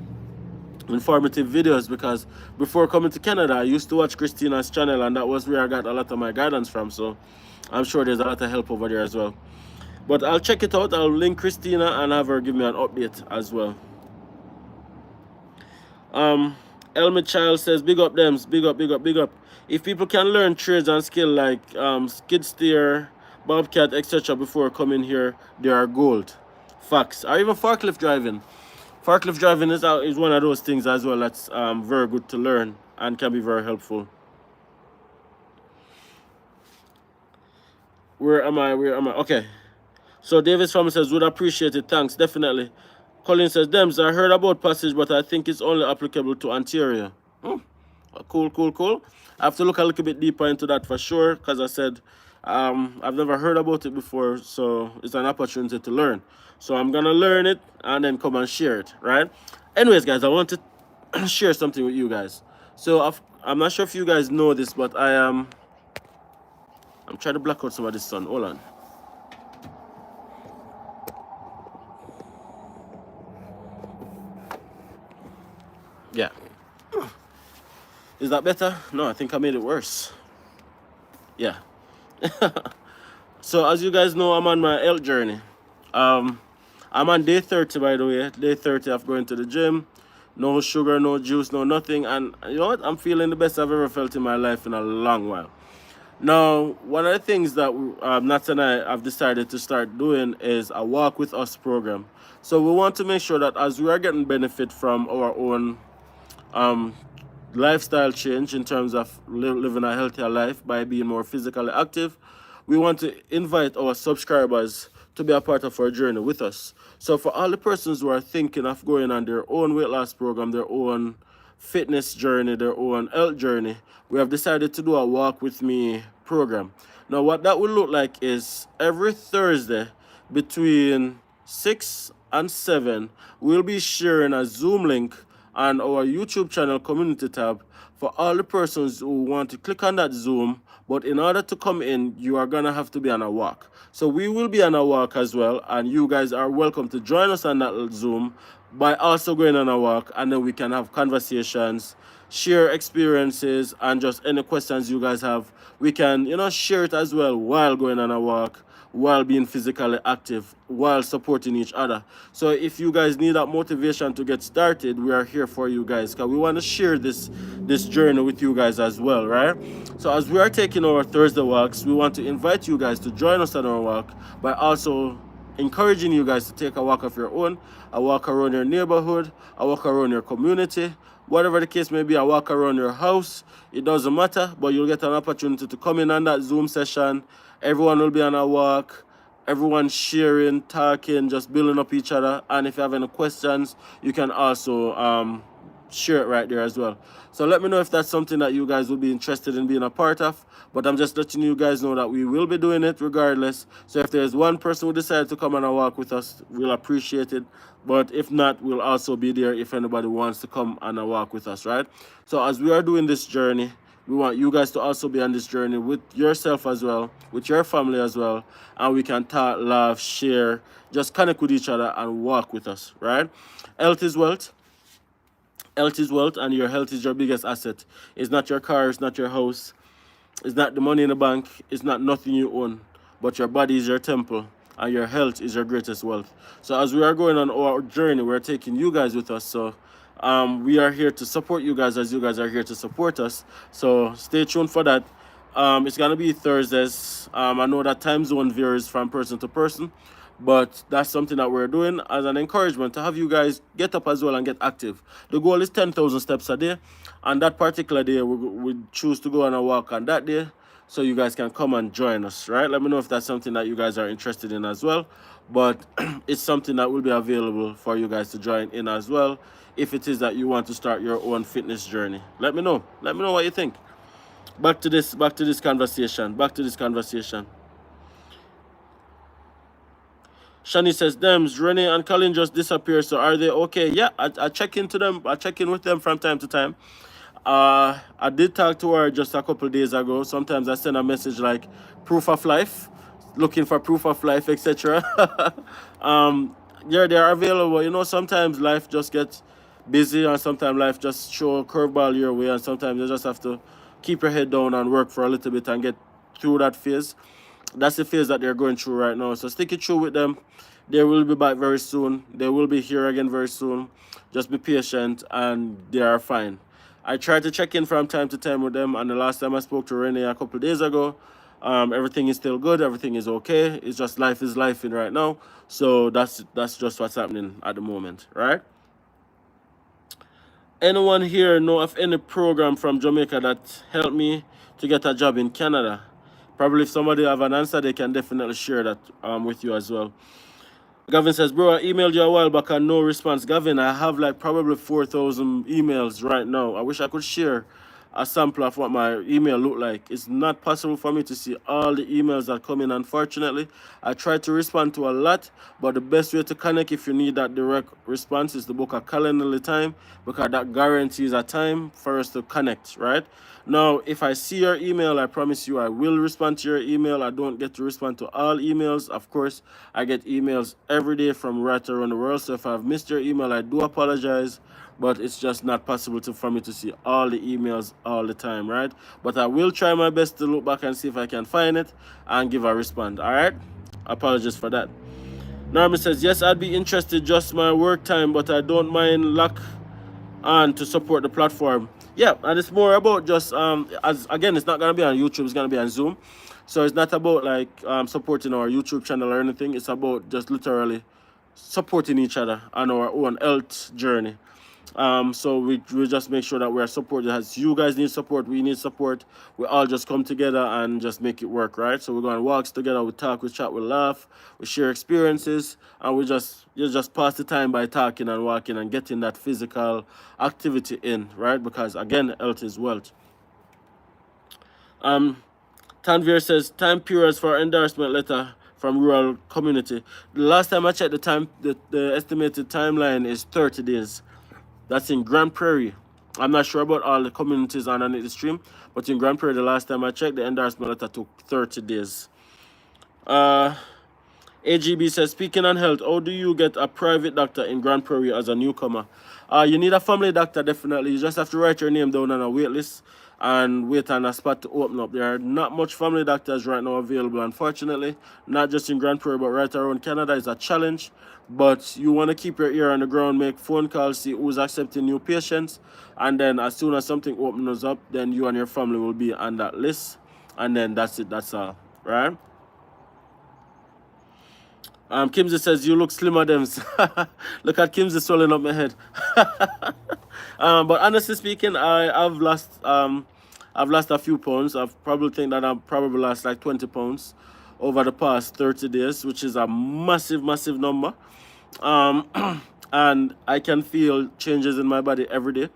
informative videos, because before coming to Canada, I used to watch Christina's channel, and that was where I got a lot of my guidance from. So I'm sure there's a lot of help over there as well. But I'll check it out. I'll link Christina and have her give me an update as well. Elmer Child says, big up them, big up, big up, big up. If people can learn trades and skill like skid steer, bobcat, etc. before coming here, they are gold. Facts. Or even forklift driving. Forklift driving is one of those things as well that's very good to learn and can be very helpful. Where am I? Where am I? Okay. So Davis family says, would appreciate it. Thanks, definitely. Colin says, Dems, I heard about Passage, but I think it's only applicable to Ontario. Cool, cool, cool. I have to look a little bit deeper into that for sure, because I said I've never heard about it before, so it's an opportunity to learn. So I'm going to learn it and then come and share it, right? Anyways, guys, I want to share something with you guys. So I'm not sure if you guys know this, but I'm trying to block out some of this sun. Hold on. Yeah. Is that better? No, I think I made it worse. Yeah. So as you guys know, I'm on my health journey. I'm on day 30, by the way. Day 30 of going to the gym. No sugar, no juice, no nothing. And you know what? I'm feeling the best I've ever felt in my life in a long while. Now, one of the things that Nat and I have decided to start doing is a Walk With Us program. So we want to make sure that as we are getting benefit from our own lifestyle change in terms of living a healthier life by being more physically active, we want to invite our subscribers to be a part of our journey with us. So for all the persons who are thinking of going on their own weight loss program, their own fitness journey, their own health journey, we have decided to do a Walk With Me program. Now what that will look like is every Thursday between 6 and 7, we'll be sharing a Zoom link on our YouTube channel community tab for all the persons who want to click on that Zoom. But in order to come in, you are gonna have to be on a walk. So we will be on a walk as well, and you guys are welcome to join us on that Zoom by also going on a walk, and then we can have conversations, share experiences, and just any questions you guys have, we can, share it as well while going on a walk, while being physically active, while supporting each other. So if you guys need that motivation to get started, we are here for you guys, because we want to share this journey with you guys as well, right? So as we are taking our Thursday walks, we want to invite you guys to join us on our walk by also encouraging you guys to take a walk of your own, a walk around your neighborhood, a walk around your community, whatever the case may be, a walk around your house. It doesn't matter, but you'll get an opportunity to come in on that Zoom session. Everyone will be on a walk, everyone sharing, talking, just building up each other. And if you have any questions, you can also share it right there as well. So let me know if that's something that you guys will be interested in being a part of. But I'm just letting you guys know that we will be doing it regardless. So if there's one person who decides to come on a walk with us, we'll appreciate it. But if not, we'll also be there if anybody wants to come on a walk with us, right? So as we are doing this journey, we want you guys to also be on this journey with yourself as well, with your family as well. And we can talk, laugh, share, just connect with each other and walk with us, right? Health is wealth. Health is wealth, and your health is your biggest asset. It's not your car, it's not your house, it's not the money in the bank, it's not nothing you own, but your body is your temple, and your health is your greatest wealth. So as we are going on our journey, we're taking you guys with us. So we are here to support you guys as you guys are here to support us. So stay tuned for that. It's gonna be Thursdays. I know that time zone varies from person to person, but that's something that we're doing as an encouragement to have you guys get up as well and get active. The goal is 10,000 steps a day, and that particular day we choose to go on a walk on that day. so you guys can come and join us, right? Let me know if that's something that you guys are interested in as well. But it's something that will be available for you guys to join in as well, if it is that you want to start your own fitness journey. Let me know. Let me know what you think. Back to this conversation. Shani says, Dems, Renee and Colin just disappeared, so are they okay? Yeah, I check into them. I check in with them from time to time. I did talk to her just a couple of days ago. Sometimes I send a message like proof of life, looking for proof of life, etc. Yeah, they are available. You know, sometimes life just gets busy, and sometimes life just show a curveball your way, and sometimes you just have to keep your head down and work for a little bit and get through that phase. That's the phase that they're going through right now. So stick it through with them. They will be back very soon. They will be here again very soon. Just be patient, and they are fine. I try to check in from time to time with them, and the last time I spoke to Renee a couple of days ago, everything is still good. Everything is okay. It's just life is life in right now. So that's just what's happening at the moment, right? Anyone here know of any program from Jamaica that helped me to get a job in Canada? Probably if somebody have an answer, they can definitely share that with you as well. Gavin says, bro, I emailed you a while back and no response. Gavin, I have like probably 4,000 emails right now. I wish I could share a sample of what my email looked like. It's not possible for me to see all the emails that come in, unfortunately. I try to respond to a lot, but the best way to connect if you need that direct response is to book a Calendly time, because that guarantees a time for us to connect, right? Now, if I see your email, I promise you I will respond to your email. I don't get to respond to all emails. Of course, I get emails every day from right around the world. So if I've missed your email, I do apologize. But it's just not possible for me to see all the emails all the time, right? But I will try my best to look back and see if I can find it and give a response, all right? Apologies for that. Norman says, yes, I'd be interested, just my work time, but I don't mind lock on to support the platform. Yeah, and it's more about just as again, it's not gonna be on YouTube, it's gonna be on Zoom. So it's not about like supporting our YouTube channel or anything. It's about just literally supporting each other on our own health journey. So we just make sure that we're supported. As you guys need support, we need support. We all just come together and just make it work, right? So we're going on walks together, we talk, we chat, we laugh, we share experiences, and you just pass the time by talking and walking and getting that physical activity in, right? Because again, health is wealth. Tanvir says, time periods for endorsement letter from rural community. The last time I checked, the estimated timeline is 30 days. That's in Grand Prairie. I'm not sure about all the communities underneath the stream, but in Grand Prairie, the last time I checked, the endorsement letter took 30 days. AGB says, speaking on health, how do you get a private doctor in Grand Prairie as a newcomer? You need a family doctor, definitely. You just have to write your name down on a wait list and wait on a spot to open up. There are not much family doctors right now available, unfortunately. Not just in Grand Prairie, but right around Canada is a challenge. But you want to keep your ear on the ground, make phone calls, see who's accepting new patients. And then as soon as something opens up, then you and your family will be on that list. And then that's it, that's all, right? Kimsey says, you look slimmer, Dems. Look at Kimsey swelling up my head. But honestly speaking, I've lost a few pounds. I've probably think that I've probably lost like 20 pounds over the past 30 days, which is a massive, massive number. And I can feel changes in my body every day.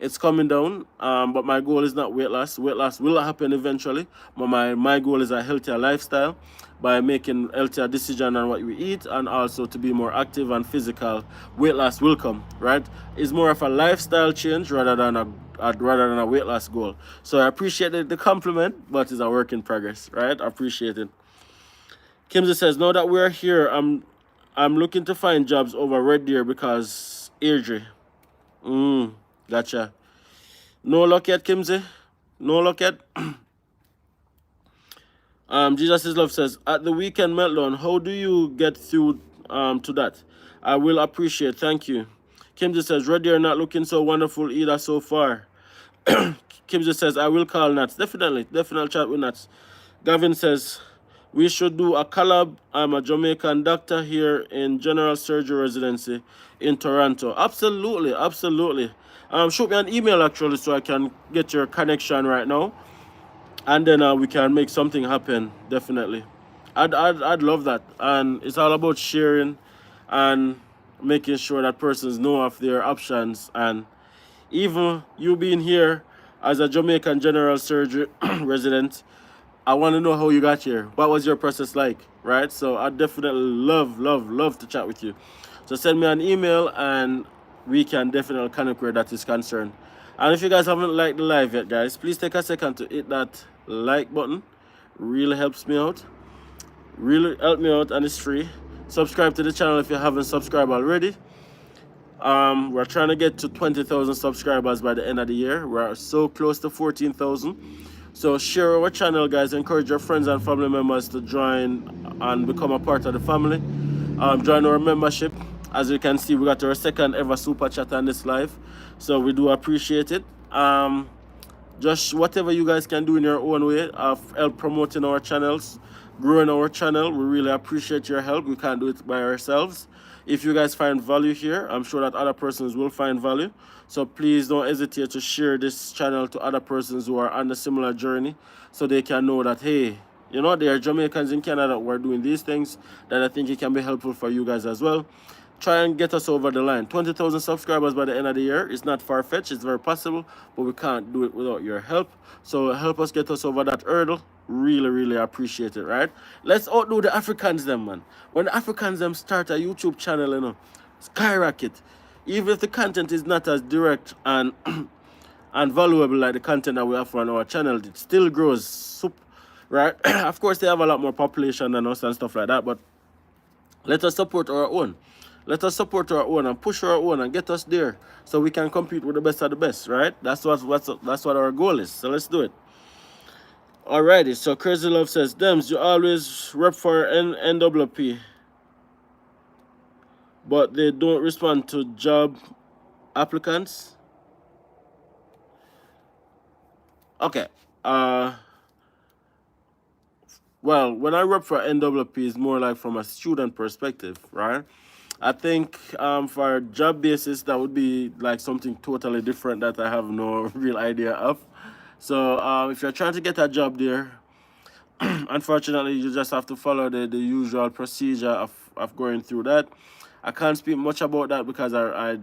It's coming down, but my goal is not weight loss. Weight loss will happen eventually, but my goal is a healthier lifestyle by making healthier decisions on what we eat, and also to be more active and physical. Weight loss will come, right? It's more of a lifestyle change rather than a weight loss goal. So I appreciate the compliment, but it's a work in progress, right? I appreciate it. Kimsey says, now that we're here, I'm looking to find jobs over Red Deer because Airdrie. Gotcha. No luck yet, Kimsey? No luck yet? Jesus is Love says, at the weekend meltdown, how do you get through to that? I will appreciate. Thank you. Kimsey says, Red Deer not looking so wonderful either so far. Kimsey says, I will call Nats. Definitely chat with Nats. Gavin says, we should do a collab. I'm a Jamaican doctor here in general surgery residency in Toronto. Absolutely. Shoot me an email actually so I can get your connection right now. and then we can make something happen. Definitely, I'd love that. And it's all about sharing and making sure that persons know of their options. And even you being here as a Jamaican general surgery resident, I want to know how you got here. What was your process like, right? So I definitely love to chat with you. So send me an email and we can definitely connect where that is concerned. And if you guys haven't liked the live yet, guys, please take a second to hit that like button. Really helps me out. Really help me out, and it's free. Subscribe to the channel if you haven't subscribed already. We're trying to get to 20,000 subscribers by the end of the year. We're so close to 14,000. So share our channel, guys. Encourage your friends and family members to join and become a part of the family. Join our membership. As you can see, we got our second ever super chat on this live. So we do appreciate it. Just whatever you guys can do in your own way of help promoting our channels, growing our channel. We really appreciate your help. We can't do it by ourselves. If you guys find value here, I'm sure that other persons will find value. So please don't hesitate to share this channel to other persons who are on a similar journey, so they can know that, hey, you know, there are Jamaicans in Canada who are doing these things, that I think it can be helpful for you guys as well. Try and get us over the line. 20,000 subscribers by the end of the year. It's not far-fetched. It's very possible, but we can't do it without your help. So help us get us over that hurdle. Really appreciate it, right? Let's outdo the Africans them, man. When the Africans them start a YouTube channel, you know, skyrocket. Even if the content is not as direct and and valuable like the content that we have on our channel, it still grows, right? Of course, they have a lot more population than us and stuff like that, but let us support our own. Let us support our own and push our own and get us there so we can compete with the best of the best, right? That's what our goal is. So let's do it. Alrighty, so Crazy Love says, Dems, you always rep for NWP, but they don't respond to job applicants. Okay. Well, when I rep for NWP, it's more like from a student perspective, right? I think for a job basis, that would be like something totally different that I have no real idea of. So if you're trying to get a job there, unfortunately, you just have to follow the usual procedure of going through that. I can't speak much about that because I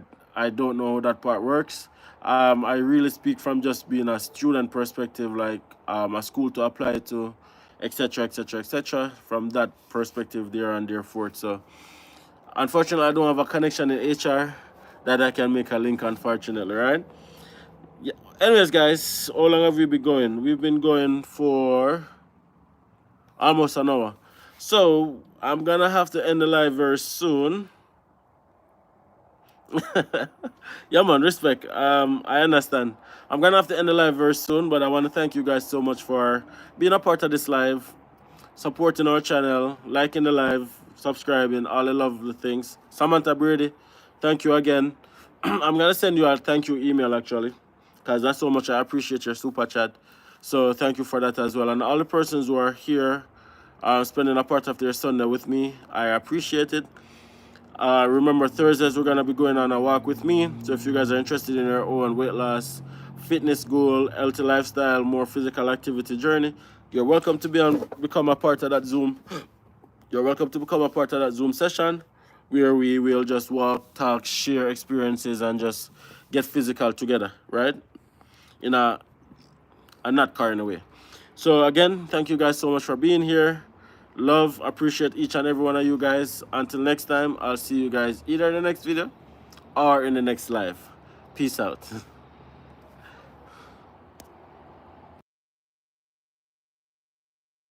don't know how that part works. I really speak from just being a student perspective, like a school to apply to, etc. From that perspective there and therefore. So unfortunately, I don't have a connection in HR that I can make a link, unfortunately, right? Yeah. Anyways, guys, how long have we been going? We've been going for almost an hour. So I'm gonna have to end the live very soon. Yeah, man, respect. I understand. I'm gonna have to end the live very soon, but I want to thank you guys so much for being a part of this live, supporting our channel, liking the live, subscribing, all the lovely things. Samantha Brady, thank you again. I'm gonna send you a thank you email actually, because that's so much I appreciate your super chat. So thank you for that as well. And all the persons who are here spending a part of their Sunday with me, I appreciate it. Remember, Thursdays we're gonna be going on a walk with me. So if you guys are interested in your own weight loss, fitness goal, healthy lifestyle, more physical activity journey, you're welcome to become a part of that Zoom. You're welcome to become a part of that Zoom session where we will just walk, talk, share experiences, and just get physical together, right? In a not carrying away. So again, thank you guys so much for being here. Love, appreciate each and every one of you guys. Until next time, I'll see you guys either in the next video or in the next live. Peace out.